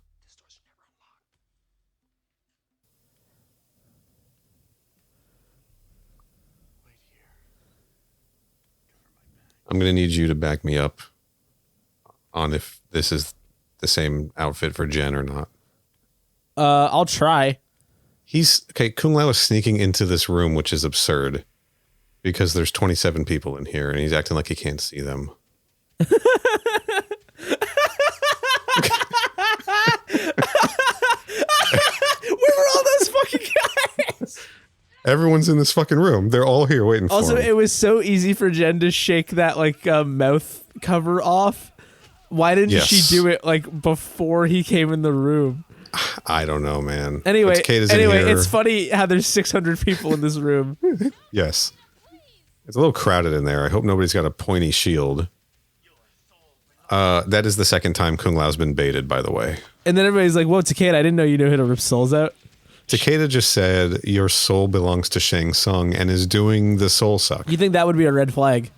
S2: I'm going to need you to back me up on if this is the same outfit for Jen or not.
S3: I'll try.
S2: Kung Lao is sneaking into this room, which is absurd because there's 27 people in here and he's acting like he can't see them.
S3: Where were all those fucking guys?
S2: Everyone's in this fucking room. They're all here waiting for him.
S3: Also, it was so easy for Jen to shake that mouth cover off. Why didn't she do it before he came in the room?
S2: I don't know, man.
S3: Anyway,
S2: Cicadas in here.
S3: it's funny how there's 600 people in this room.
S2: Yes. It's a little crowded in there. I hope nobody's got a pointy shield. That is the second time Kung Lao's been baited, by the way.
S3: And then everybody's like, whoa, Takeda, I didn't know you knew how to rip souls out.
S2: Takeda just said, your soul belongs to Shang Tsung and is doing the soul suck.
S3: You think that would be a red flag?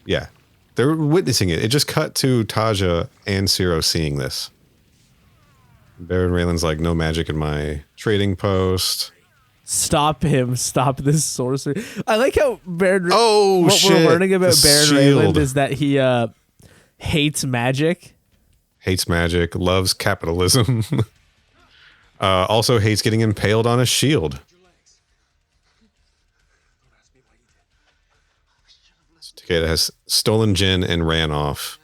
S2: Yeah. They're witnessing it. It just cut to Taja and Zero seeing this. Baron Raylan's like, no magic in my trading post.
S3: Stop him. Stop this sorcery. I like how Baron...
S2: Oh, shit.
S3: What we're learning about
S2: The
S3: Baron
S2: shield.
S3: Raylan is that he hates magic.
S2: Hates magic, loves capitalism. Also hates getting impaled on a shield. Takeda has stolen Jin and ran off.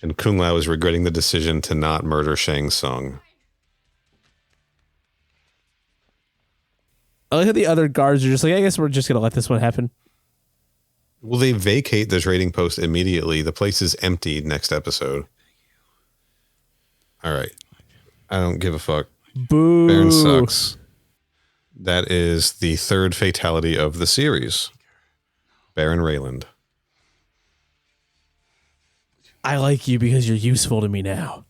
S2: And Kung Lao is regretting the decision to not murder Shang Tsung.
S3: I like how the other guards are just like, I guess we're just going to let this one happen.
S2: Will they vacate the trading post immediately? The place is empty next episode. All right. I don't give a fuck.
S3: Boo.
S2: Baron sucks. That is the third fatality of the series. Baron Rayland.
S3: I like you because you're useful to me now.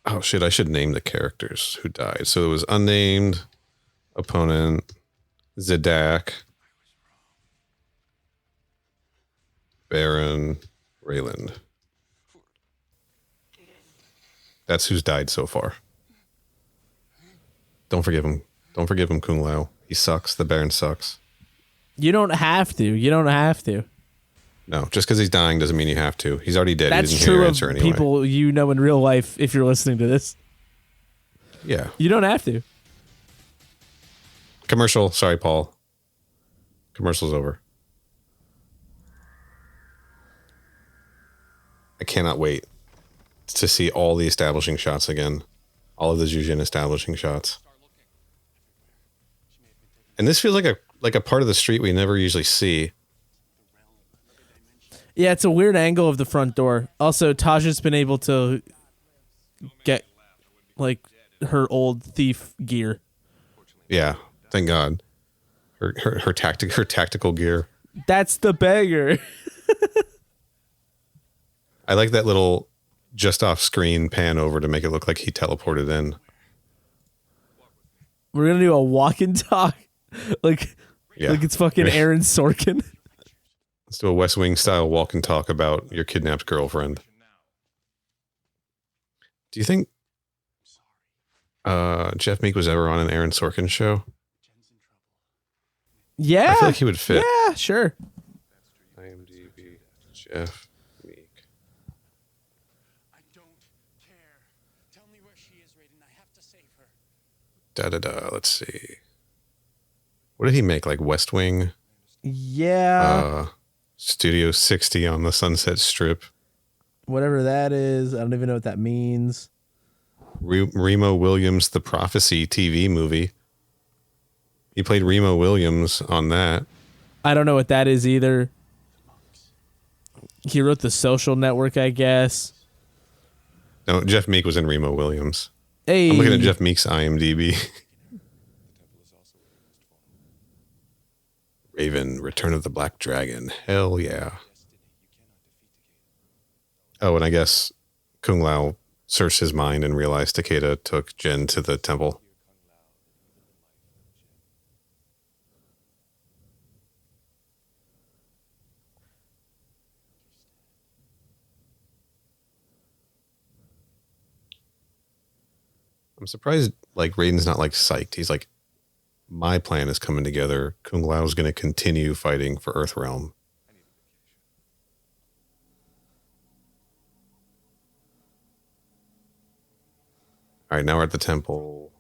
S2: Oh shit, I should name the characters who died. So it was unnamed, opponent, Zedak, Baron Rayland. That's who's died so far. Don't forgive him. Don't forgive him, Kung Lao. He sucks. The Baron sucks.
S3: You don't have to. You don't have to.
S2: No, just because he's dying doesn't mean you have to. He's already dead.
S3: That's
S2: he didn't hear
S3: true
S2: your
S3: of
S2: answer anyway.
S3: people you know in real life if you're listening to this.
S2: Yeah.
S3: You don't have to.
S2: Commercial. Sorry, Paul. Commercial's over. I cannot wait to see all the establishing shots again. All of the Jujin establishing shots. And this feels like a part of the street we never usually see.
S3: Yeah, it's a weird angle of the front door. Also, Taja's been able to get her old thief gear.
S2: Yeah, thank God. Her tactical gear.
S3: That's the beggar.
S2: I like that little just off screen pan over to make it look like he teleported in.
S3: We're gonna do a walk and talk, like it's fucking Aaron Sorkin.
S2: Let's do a West Wing style walk and talk about your kidnapped girlfriend. Do you think Jeff Meek was ever on an Aaron Sorkin show?
S3: Yeah,
S2: I feel like he would fit.
S3: Yeah, sure.
S2: IMDb Jeff Meek.
S8: I don't care. Tell me where she is, Raiden. I have to save her.
S2: Let's see. What did he make? Like West Wing?
S3: Yeah.
S2: Studio 60 on the Sunset Strip.
S3: Whatever that is. I don't even know what that means.
S2: Remo Williams' The Prophecy TV movie. He played Remo Williams on that.
S3: I don't know what that is either. He wrote The Social Network, I guess.
S2: No, Jeff Meek was in Remo Williams.
S3: Hey.
S2: I'm looking at Jeff Meek's IMDb. Raven, Return of the Black Dragon. Hell yeah. Oh, and I guess Kung Lao searched his mind and realized Takeda took Jin to the temple. I'm surprised like Raiden's not like psyched. He's like, my plan is coming together. Kung Lao is going to continue fighting for Earthrealm. All right, now we're at the temple.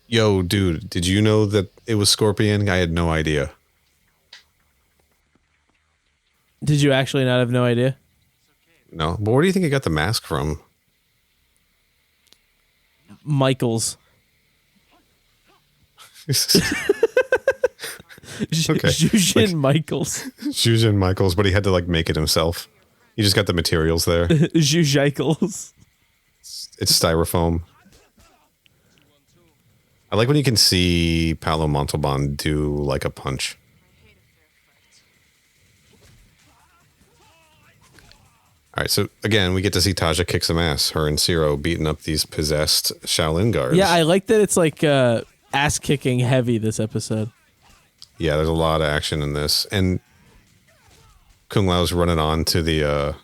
S2: Yo, dude, did you know that it was Scorpion? I had no idea.
S3: Did you actually not have no idea?
S2: No, but where do you think he got the mask from?
S3: Michaels.
S2: Okay.
S3: Jujin Michaels.
S2: Jujin Michaels, but he had to like make it himself. He just got the materials there.
S3: Jujikels.
S2: It's styrofoam. I like when you can see Paolo Montalban do like a punch. All right, so again, we get to see Taja kick some ass. Her and Ciro beating up these possessed Shaolin guards.
S3: Yeah, I like that it's like ass kicking heavy this episode.
S2: Yeah, there's a lot of action in this. And Kung Lao's running on to the,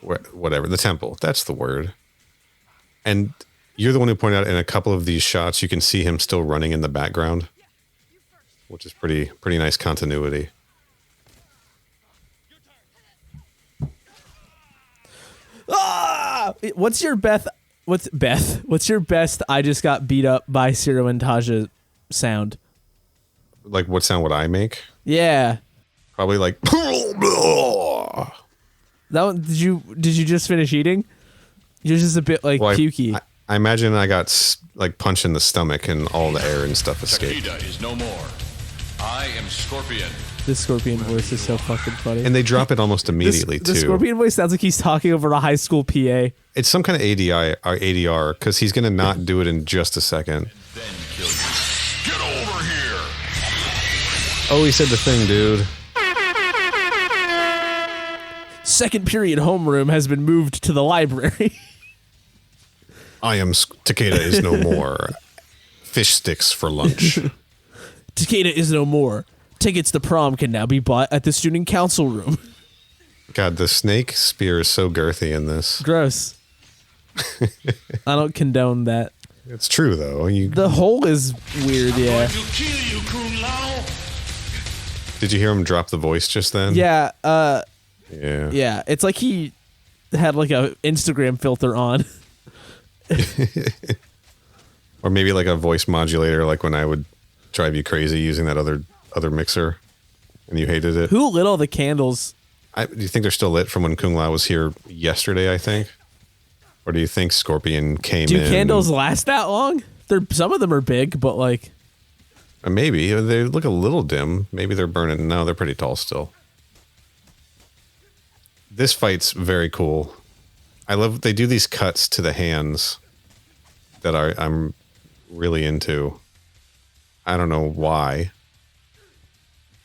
S2: whatever, the temple. That's the word. And you're the one who pointed out in a couple of these shots, you can see him still running in the background, which is pretty nice continuity.
S3: Ah! What's your best I just got beat up by Ciro and Taja sound?
S2: Like what sound would I make?
S3: Yeah.
S2: Probably like
S3: that one. Did you just finish eating? You're just a bit like pukey.
S2: I imagine I got like punched in the stomach and all the air and stuff escaped.
S7: Takeda is no more. I am Scorpion.
S3: This Scorpion voice is so fucking funny.
S2: And they drop it almost immediately
S3: the
S2: too.
S3: Scorpion voice sounds like he's talking over a high school PA.
S2: It's some kind of ADI or ADR because he's going to not do it in just a second.
S7: Then kill you. Get over here.
S2: Oh, he said the thing, dude.
S3: Second period homeroom has been moved to the library.
S2: I am Takeda is no more. Fish sticks for lunch.
S3: Takeda is no more. Tickets to prom can now be bought at the student council room.
S2: God, the snake spear is so girthy in this.
S3: Gross. I don't condone that.
S2: It's true though.
S3: The hole is weird, yeah.
S6: To kill you, Kung Lao.
S2: Did you hear him drop the voice just then?
S3: Yeah,
S2: Yeah.
S3: yeah. It's like he had like a Instagram filter on.
S2: Or maybe like a voice modulator, like when I would drive you crazy using that other mixer and you hated it.
S3: Who lit all the candles?
S2: Do you think they're still lit from when Kung Lao was here yesterday, I think? Or do you think Scorpion came in?
S3: Do candles last that long? Some of them are big, but like...
S2: Maybe. They look a little dim. Maybe they're burning. No, they're pretty tall still. This fight's very cool. I love they do these cuts to the hands that I'm really into. I don't know why.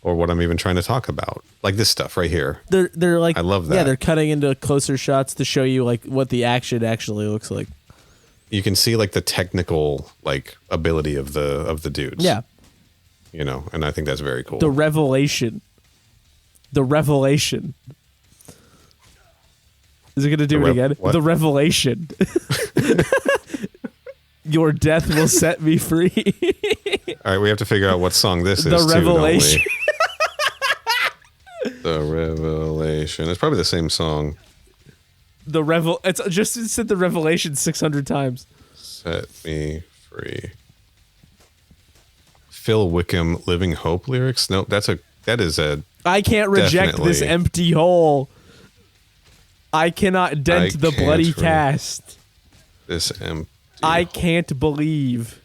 S2: or what I'm even trying to talk about. Like this stuff right here.
S3: They're like,
S2: I love that.
S3: Yeah, they're cutting into closer shots to show you like what the action actually looks like.
S2: You can see like the technical like ability of the dudes.
S3: Yeah.
S2: You know, and I think that's very cool.
S3: The revelation. Is it going to do it again?
S2: What?
S3: The revelation. Your death will set me free.
S2: All right, we have to figure out what song this is.
S3: The revelation.
S2: The revelation. It's probably the same song.
S3: It's just said the revelation 600 times.
S2: Set me free. Phil Wickham, Living Hope lyrics. Nope, that is a.
S3: I can't reject this
S2: definitely.
S3: empty hole. I cannot dent the bloody cast.
S2: This empty.
S3: I can't believe.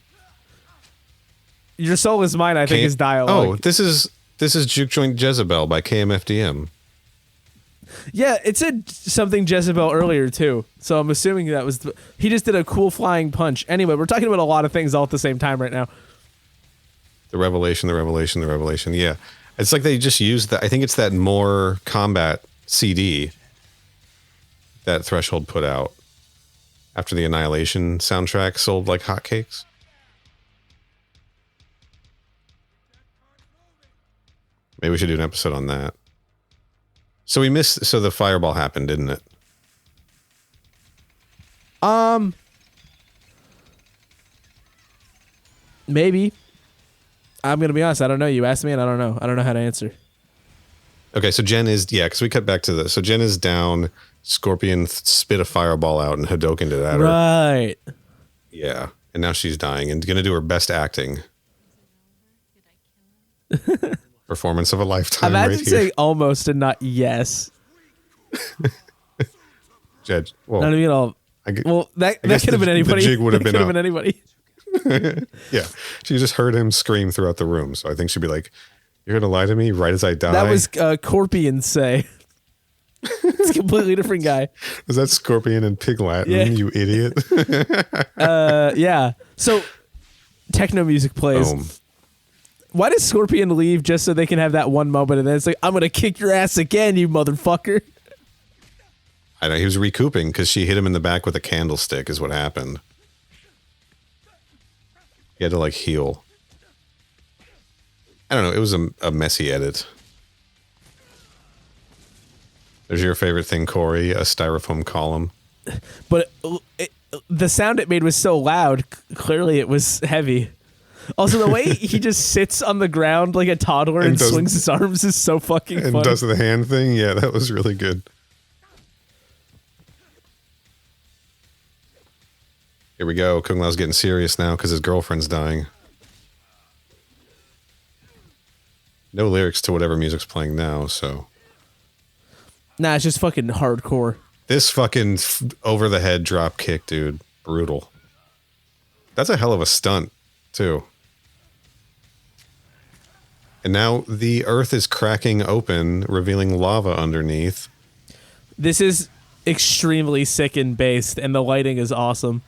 S3: Your soul is mine, I think, is dialogue.
S2: Oh, this is Juke Joint Jezebel by KMFDM.
S3: Yeah, it said something Jezebel earlier, too. So I'm assuming that was... he just did a cool flying punch. Anyway, we're talking about a lot of things all at the same time right now.
S2: The revelation. Yeah. It's like they just used that. I think it's that More Combat CD that Threshold put out after the Annihilation soundtrack sold like hotcakes. Maybe we should do an episode on that. So we missed. So the fireball happened, didn't it?
S3: Maybe. I'm gonna be honest. I don't know. You asked me, and I don't know. I don't know how to answer.
S2: Okay, so Jen is because we cut back to this. So Jen is down. Scorpion spit a fireball out and Hadokened it at her.
S3: Right.
S2: Yeah, and now she's dying and gonna do her best acting. Performance of a lifetime.
S3: Imagine
S2: right
S3: saying
S2: here.
S3: almost and not yes.
S2: Judge. Well,
S3: Not even all. Well, that could have been anybody.
S2: The jig would have been
S3: could
S2: up.
S3: have been anybody.
S2: Yeah, she just heard him scream throughout the room, so I think she'd be like, "You're gonna lie to me right as I die."
S3: That was Corpian say. It's a completely different guy.
S2: Was that Scorpion in Pig Latin?
S3: Yeah.
S2: You idiot.
S3: Yeah. So techno music plays.
S2: Boom.
S3: Why does Scorpion leave just so they can have that one moment and then it's like, I'm gonna kick your ass again, you motherfucker?
S2: I know he was recouping because she hit him in the back with a candlestick is what happened. He had to like heal. I don't know. It was a messy edit. There's your favorite thing, Corey, a styrofoam column.
S3: But the sound it made was so loud. Clearly it was heavy. Also, the way he just sits on the ground like a toddler and swings his arms is so fucking fun.
S2: And does the hand thing. Yeah, that was really good. Here we go. Kung Lao's getting serious now because his girlfriend's dying. No lyrics to whatever music's playing now, so.
S3: Nah, it's just fucking hardcore.
S2: This fucking over the head drop kick, dude. Brutal. That's a hell of a stunt, too. And now the earth is cracking open, revealing lava underneath.
S3: This is extremely sick and based, and the lighting is awesome.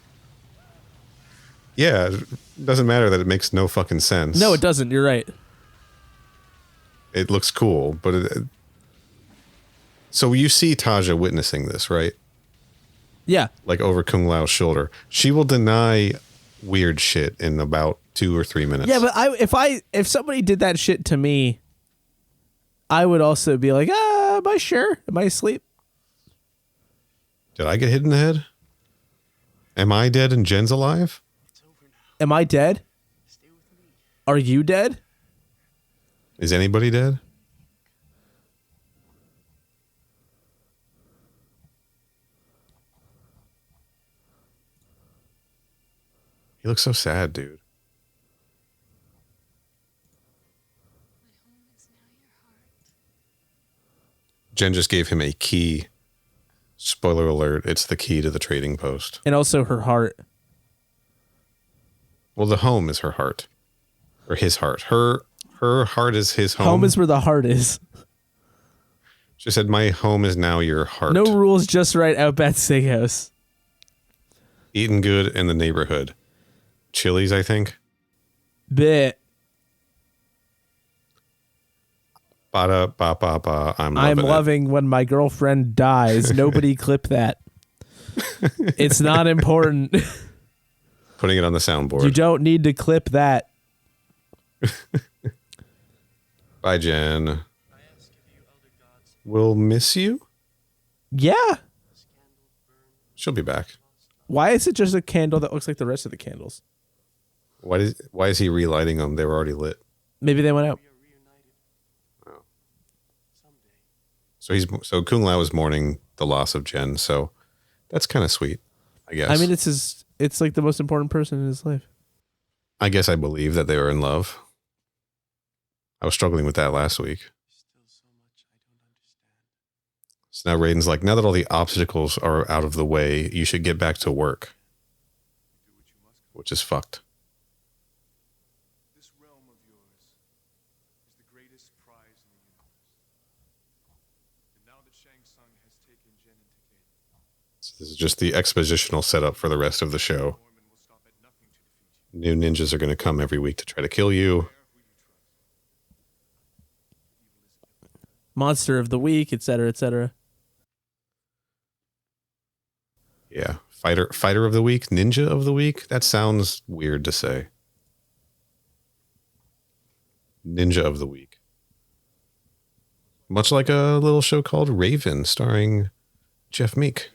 S2: Yeah, it doesn't matter that it makes no fucking sense.
S3: No, it doesn't. You're right.
S2: It looks cool, but so you see Taja witnessing this, right?
S3: Yeah.
S2: Like over Kung Lao's shoulder. She will deny weird shit in about 2 or 3 minutes.
S3: Yeah, but if somebody did that shit to me, I would also be like, am I sure? Am I asleep?
S2: Did I get hit in the head? Am I dead and Jen's alive?
S3: Am I dead? Are you dead?
S2: Is anybody dead? He looks so sad, dude. Jen just gave him a key. Spoiler alert, it's the key to the trading post.
S3: And also her heart.
S2: Well, the home is her heart. Or his heart. Her heart is his home.
S3: Home is where the heart is.
S2: She said, my home is now your heart.
S3: No rules, just right. Outback Steakhouse.
S2: Eating good in the neighborhood. Chili's, I think.
S3: Bit.
S2: Ba ba ba ba. I'm
S3: I'm
S2: loving it.
S3: loving when my girlfriend dies. Nobody clip that. It's not important.
S2: Putting it on the soundboard.
S3: You don't need to clip that.
S2: Bye, Jen. We'll miss you.
S3: Yeah.
S2: She'll be back.
S3: Why is it just a candle that looks like the rest of the candles?
S2: Why is he relighting them? They were already lit.
S3: Maybe they went out.
S2: So Kung Lao is mourning the loss of Jen. So that's kind of sweet, I guess.
S3: I mean, it's like the most important person in his life.
S2: I guess I believe that they were in love. I was struggling with that last week. So now Raiden's like, now that all the obstacles are out of the way, you should get back to work. Which is fucked.
S8: This realm of yours is the greatest prize in the universe. And now that Shang Tsung has taken Jen into Caden,
S2: So this is just the expositional setup for the rest of the show.
S8: Norman will stop at nothing to defeat you.
S2: New ninjas are going to come every week to try to kill you.
S3: Monster of the week, etc., etc.
S2: Yeah. Fighter of the week, ninja of the week. That sounds weird to say. Ninja of the week. Much like a little show called Raven starring Jeff Meek.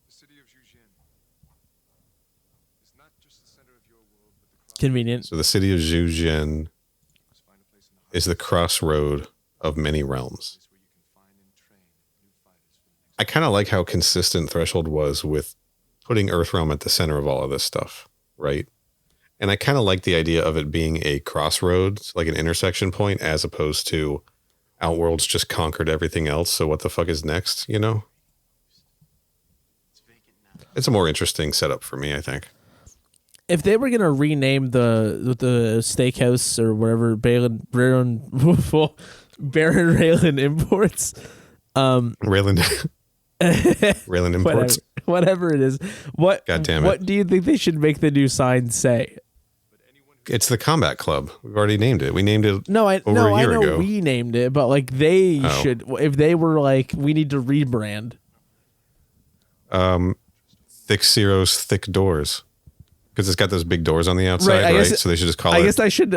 S8: The city of Zhujin is not just the center of your world, but the cross
S3: Convenient.
S2: So the city of Zhujin
S8: must find a place in the heart
S2: is the crossroad of many realms.
S8: where you can find and train new fighters for the next.
S2: I kind of like how consistent Threshold was with putting Earthrealm at the center of all of this stuff, right? And I kind of like the idea of it being a crossroads, like an intersection point, as opposed to Outworlds just conquered everything else. So what the fuck is next, you know? It's a more interesting setup for me, I think.
S3: If they were gonna rename the steakhouse or whatever Baron Raylan Imports,
S2: Raylan Imports.
S3: whatever it is, what
S2: God damn it.
S3: what do you think they should make the new sign say?
S2: It's the Combat Club. We've already named it. We named it
S3: No, I
S2: over
S3: know
S2: a year ago.
S3: we named it, but like they
S2: Oh.
S3: should, if they were like, we need to rebrand.
S2: Thick Zeros, Thick Doors. Because it's got those big doors on the outside, right? So they should just call it.
S3: I guess I shouldn't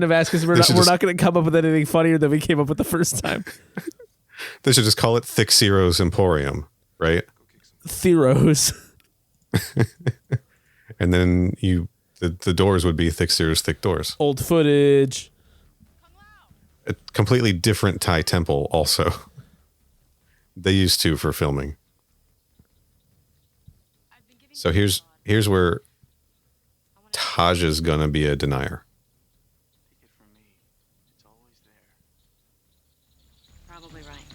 S3: have asked because we're not going to come up with anything funnier than we came up with the first time.
S2: They should just call it Thick Zeros Emporium, right?
S3: Theros.
S2: And then the doors would be Thick Zeros, Thick Doors.
S3: Old footage.
S2: A completely different Thai temple also. They used to for filming. So here's where Taja's gonna be a denier.
S8: Take it from me. It's always there.
S9: Probably right.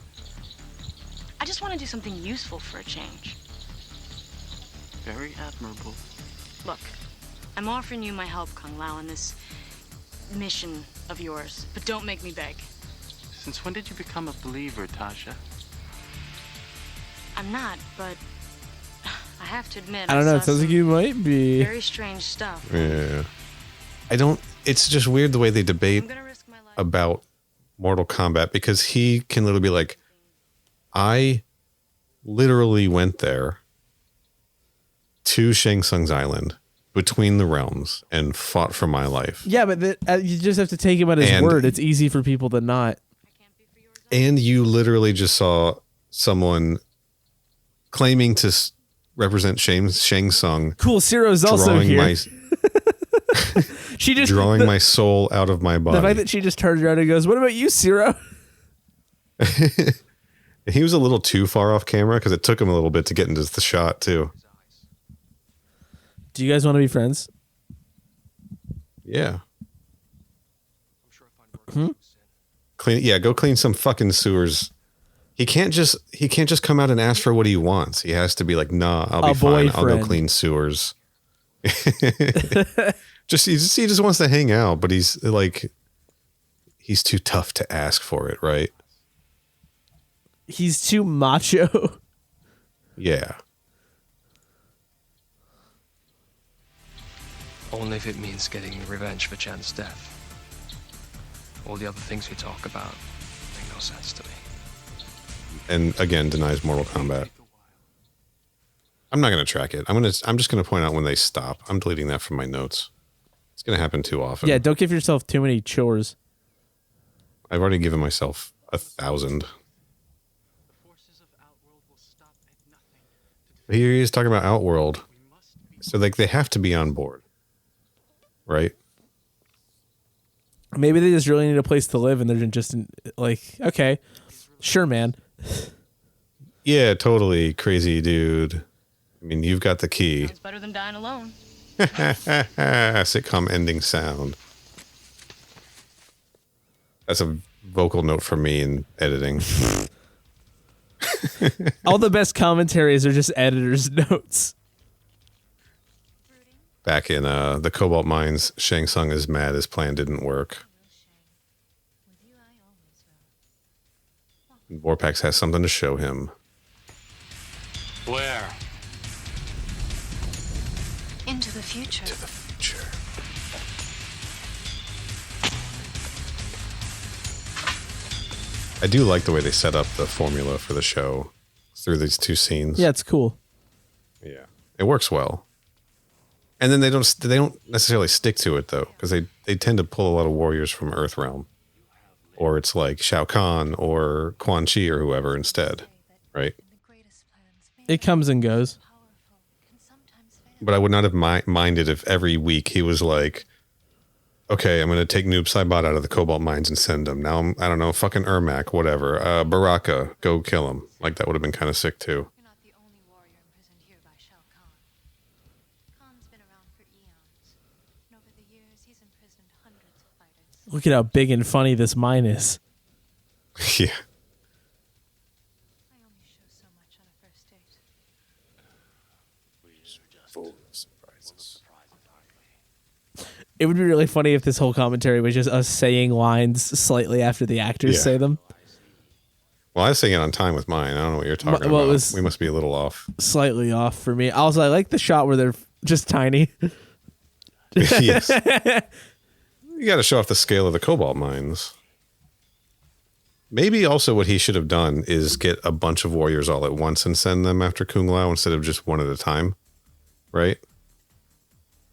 S9: I just want to do something useful for a change.
S8: Very admirable.
S9: Look, I'm offering you my help, Kung Lao, in this mission of yours, but don't make me beg.
S8: Since when did you become a believer, Tasha?
S9: I'm not, but I have to admit,
S3: I don't know. It
S9: saw
S3: sounds like
S9: some
S3: you might be.
S9: very strange stuff.
S2: Yeah. It's just weird the way they debate
S9: I'm gonna risk my life.
S2: about Mortal Kombat because he can literally be like, I literally went there to Shang Tsung's island between the realms and fought for my life.
S3: Yeah, but you just have to take him at his
S2: And-
S3: word. It's easy for people to not.
S2: And you literally just saw someone claiming to represent Shang Tsung
S3: Cool, Ciro's also
S2: drawing
S3: here. She just
S2: drawing my soul out of my body.
S3: The fact that she just turns around and goes, "What about you, Ciro?"
S2: He was a little too far off camera because it took him a little bit to get into the shot too.
S3: Do you guys want to be friends?
S2: Yeah. Go clean some fucking sewers. He can't just come out and ask for what he wants. He has to be like, nah, I'll be fine. I'll go clean sewers. he just wants to hang out, but he's too tough to ask for it, right?
S3: He's too macho.
S2: Yeah.
S10: Only if it means getting revenge for Chan's death. All the other things we talk about make no sense to me.
S2: And again, denies Mortal Kombat. I'm not going to track it. I'm just going to point out when they stop. I'm deleting that from my notes. It's going to happen too often.
S3: Yeah, don't give yourself too many chores.
S2: I've already given myself 1,000. Here he is talking about Outworld. So like they have to be on board. Right?
S3: Maybe they just really need a place to live and they're just like, okay, sure, man.
S2: Yeah, totally crazy dude. I mean, you've got the key.
S9: It's better than dying alone.
S2: Sitcom ending sound. That's a vocal note from me in editing.
S3: All the best commentaries are just editors' notes.
S2: Back in the Cobalt Mines, Shang Tsung is mad his plan didn't work. Vorpax has something to show him.
S6: Where?
S9: Into the future.
S2: To the future. I do like the way they set up the formula for the show through these two scenes.
S3: Yeah, it's cool.
S2: Yeah, it works well. And then they don't necessarily stick to it though, because they tend to pull a lot of warriors from Earthrealm, or it's like Shao Kahn or Quan Chi or whoever instead, right?
S3: It comes and goes.
S2: But I would not have minded if every week he was like, okay, I'm going to take Noob Saibot out of the Cobalt Mines and send him. Now, I don't know, fucking Ermac, whatever. Baraka, go kill him. Like, that would have been kind of sick, too.
S9: You're not the only warrior imprisoned here by Shao Kahn. Kahn's been around for eons. And over the years, he's imprisoned hundreds of fighters.
S3: Look at how big and funny this mine is.
S2: Yeah.
S9: I only show so much on a first date.
S3: It would be really funny if this whole commentary was just us saying lines slightly after the actors say them.
S2: Well, I was saying it on time with mine. I don't know what you're talking about. We must be a little off.
S3: Slightly off for me. Also, I like the shot where they're just tiny.
S2: Yes. You got to show off the scale of the Cobalt Mines. Maybe also what he should have done is get a bunch of warriors all at once and send them after Kung Lao instead of just one at a time. Right?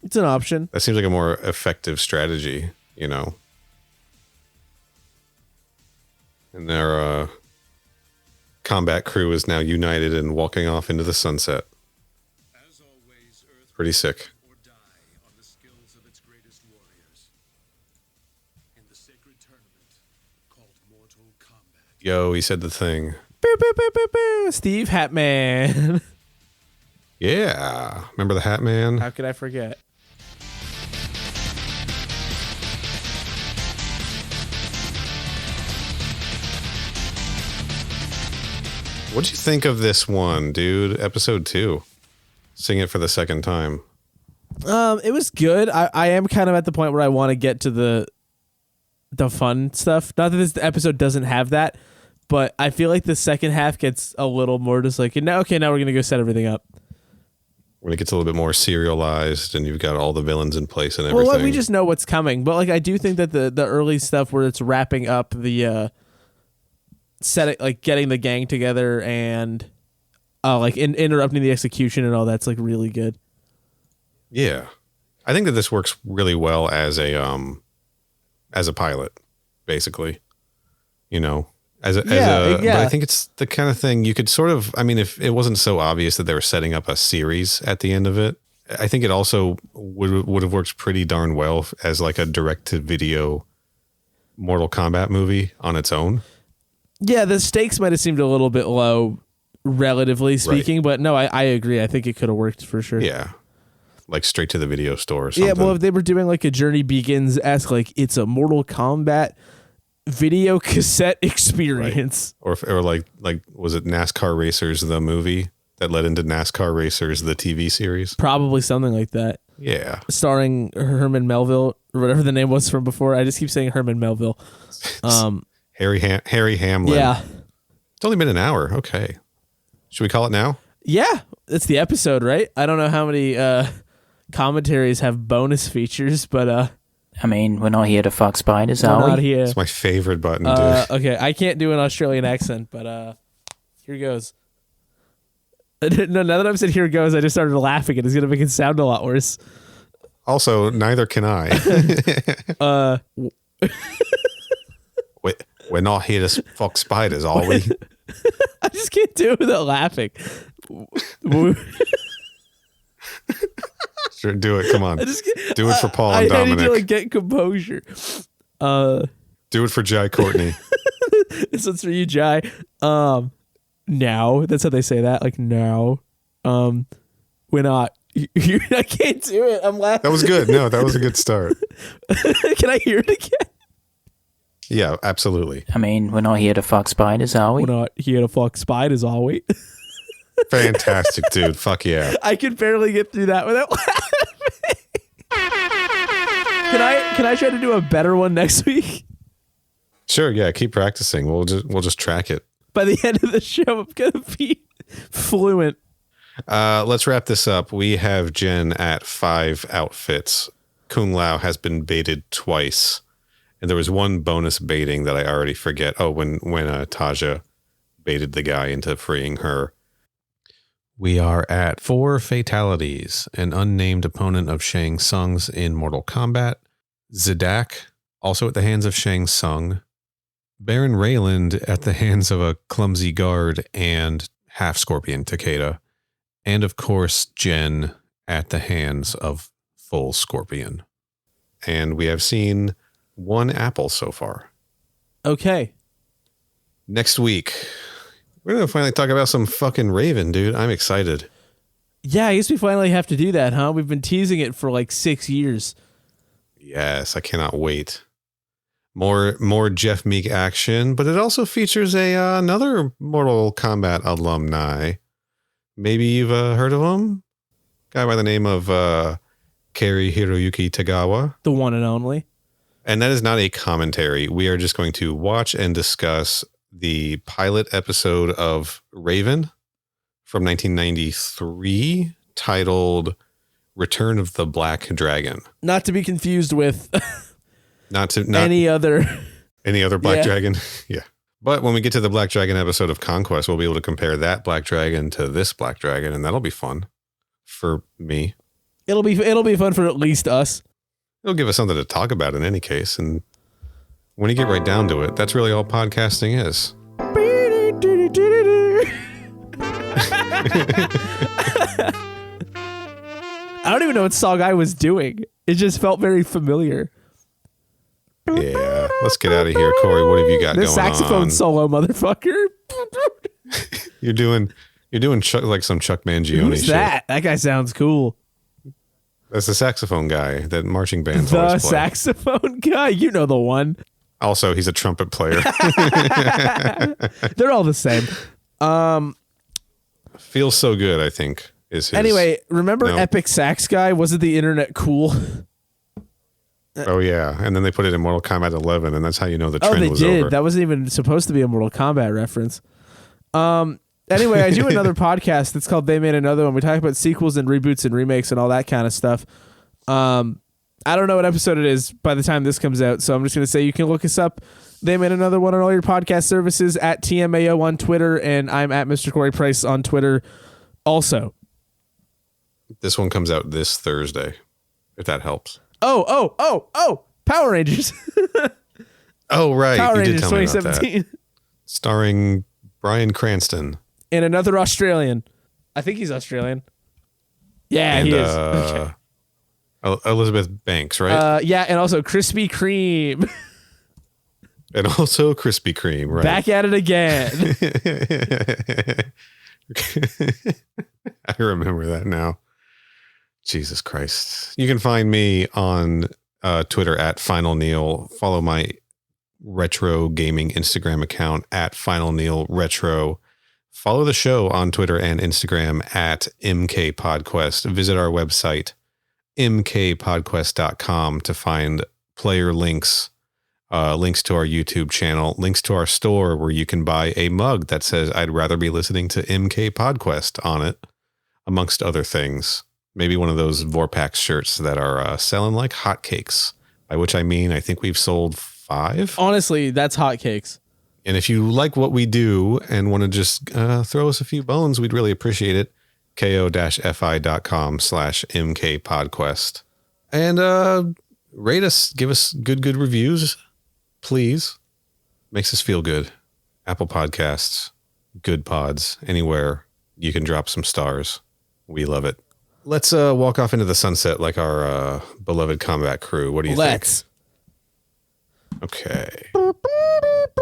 S3: It's an option.
S2: That seems like a more effective strategy, you know. And their combat crew is now united and walking off into the sunset.
S7: As always, Earth
S2: Pretty sick.
S7: or die on the skills of its greatest warriors. In the sacred tournament called Mortal Kombat.
S2: Yo, he said the thing.
S3: Boo, boo, boo, boo, boo. Steve Hatman.
S2: Yeah. Remember the Hat Man?
S3: How could I forget?
S2: What'd you think of this one, dude? Episode 2. Sing it for the second time.
S3: It was good. I am kind of at the point where I want to get to the fun stuff. Not that this episode doesn't have that, but I feel like the second half gets a little more just like, okay, now we're going to go set everything up.
S2: When it gets a little bit more serialized and you've got all the villains in place and everything.
S3: Well, we just know what's coming. But like, I do think that the early stuff where it's wrapping up the getting the gang together and like interrupting the execution and all that's like really good.
S2: Yeah. I think that this works really well as a pilot, basically. You know, but I think it's the kind of thing you could sort of, I mean, if it wasn't so obvious that they were setting up a series at the end of it, I think it also would have worked pretty darn well as like a direct to video Mortal Kombat movie on its own.
S3: Yeah, the stakes might have seemed a little bit low, relatively speaking,
S2: right.
S3: But no, I agree. I think it could have worked for sure.
S2: Yeah. Like straight to the video store or something.
S3: Yeah, well, if they were doing like a Journey Begins-esque, like it's a Mortal Kombat video cassette experience.
S2: Right. Or like was it NASCAR Racers, the movie that led into NASCAR Racers, the TV series?
S3: Probably something like that.
S2: Yeah.
S3: Starring Herman Melville, or whatever the name was from before. I just keep saying Herman Melville.
S2: Harry Hamlin.
S3: Yeah.
S2: It's only been an hour. Okay. Should we call it now?
S3: Yeah. It's the episode, right? I don't know how many commentaries have bonus features, but
S5: I mean, we're not here to fuck spiders,
S3: We're
S5: are
S3: not
S5: we?
S3: here.
S2: It's my favorite button, dude.
S3: Okay, I can't do an Australian accent, but here goes. No, now that I've said here goes, I just started laughing and it's going to make it sound a lot worse.
S2: Also, neither can I. We're not here to fuck spiders, are we?
S3: I just can't do it without laughing.
S2: Sure, do it. Come on. Do it for Paul and
S3: I
S2: Dominic.
S3: need to get composure.
S2: Do it for Jai Courtney.
S3: This one's for you, Jai. Now, that's how they say that. Like, now. We're not. I can't do it. I'm laughing.
S2: That was good. No, that was a good start.
S3: Can I hear it again?
S2: Yeah, absolutely.
S5: I mean, we're not here to fuck spiders, are we?
S3: We're not here to fuck spiders, are we?
S2: Fantastic, dude. Fuck yeah.
S3: I can barely get through that without laughing. Can I try to do a better one next week?
S2: Sure, yeah. Keep practicing. We'll just track it.
S3: By the end of the show, I'm gonna be fluent.
S2: Let's wrap this up. We have Jen at 5 outfits. Kung Lao has been baited twice. And there was one bonus baiting that I already forget. Oh, when Taja baited the guy into freeing her. We are at 4 fatalities. An unnamed opponent of Shang Tsung's in Mortal Kombat. Zidak, also at the hands of Shang Tsung. Baron Rayland at the hands of a clumsy guard and half-scorpion Takeda. And of course, Jen at the hands of full scorpion. And we have seen 1 apple so far.
S3: Okay.
S2: Next week, we're going to finally talk about some fucking Raven, dude. I'm excited.
S3: Yeah, I guess we finally have to do that, huh? We've been teasing it for like 6 years.
S2: Yes, I cannot wait. More Jeff Meek action, but it also features another Mortal Kombat alumni. Maybe you've heard of him? Guy by the name of Kari Hiroyuki Tagawa.
S3: The one and only.
S2: And that is not a commentary. We are just going to watch and discuss the pilot episode of Raven from 1993 titled Return of the Black Dragon.
S3: Not to be confused with
S2: not
S3: any other
S2: Black Dragon. Yeah. But when we get to the Black Dragon episode of Conquest, we'll be able to compare that Black Dragon to this Black Dragon, and that'll be fun for me.
S3: It'll be fun for at least us.
S2: It'll give us something to talk about in any case. And when you get right down to it, that's really all podcasting is.
S3: I don't even know what song I was doing. It just felt very familiar.
S2: Yeah, let's get out of here, Corey. What have you got going on?
S3: The saxophone solo, motherfucker.
S2: You're doing like some Chuck Mangione
S3: Who's
S2: shit.
S3: that? That guy sounds cool.
S2: That's the saxophone guy that marching bands
S3: The
S2: always play.
S3: saxophone guy? You know the one.
S2: Also, he's a trumpet player.
S3: They're all the same.
S2: Feels so good, I think, is his.
S3: Anyway, remember Epic Sax Guy? Wasn't the internet cool?
S2: Oh, yeah. And then they put it in Mortal Kombat 11, and that's how you know the trend was over.
S3: That wasn't even supposed to be a Mortal Kombat reference. Anyway, I do another podcast that's called They Made Another One. We talk about sequels and reboots and remakes and all that kind of stuff. I don't know what episode it is by the time this comes out, so I'm just going to say you can look us up. They Made Another One on all your podcast services, at TMAO on Twitter, and I'm at Mr. Corey Price on Twitter also.
S2: This one comes out this Thursday, if that helps.
S3: Oh, Power Rangers.
S2: Oh, right.
S3: Power
S2: You did
S3: Rangers
S2: tell me about
S3: 2017.
S2: that. Starring Bryan Cranston.
S3: And another Australian. I think he's Australian. Yeah,
S2: And,
S3: he is. Okay.
S2: Elizabeth Banks, right?
S3: Yeah, and also Krispy Kreme.
S2: And also Krispy Kreme, right?
S3: Back at it again.
S2: I remember that now. Jesus Christ. You can find me on Twitter at Final Neil. Follow my retro gaming Instagram account at Final Neil Retro. Follow the show on Twitter and Instagram at MK Podquest. Visit our website, mkpodquest.com, to find player links, links to our YouTube channel, links to our store where you can buy a mug that says I'd rather be listening to MK Podquest on it, amongst other things. Maybe one of those Vorpax shirts that are selling like hotcakes by which I mean I think we've sold 5.
S3: Honestly, that's hotcakes.
S2: And if you like what we do and want to just throw us a few bones, we'd really appreciate it. ko-fi.com/mkpodquest. And rate us, give us good reviews, please. Makes us feel good. Apple Podcasts, Good Pods, anywhere you can drop some stars. We love it. Let's walk off into the sunset like our beloved combat crew. What do you think? Okay.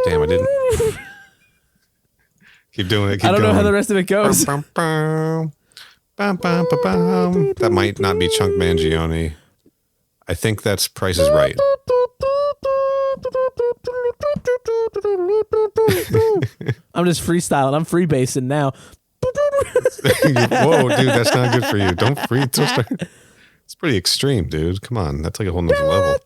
S2: Damn, I didn't. Keep doing it.
S3: I don't know how the rest of it goes.
S2: That might not be Chunk Mangione. I think that's Price is Right.
S3: I'm just freestyling. I'm freebasing now.
S2: Whoa, dude, that's not good for you. Don't free. It's pretty extreme, dude. Come on. That's like a whole nother level.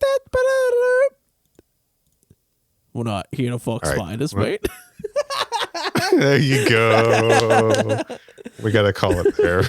S3: We're not here to fuck spiders, mate.
S2: There you go. We got to call it there.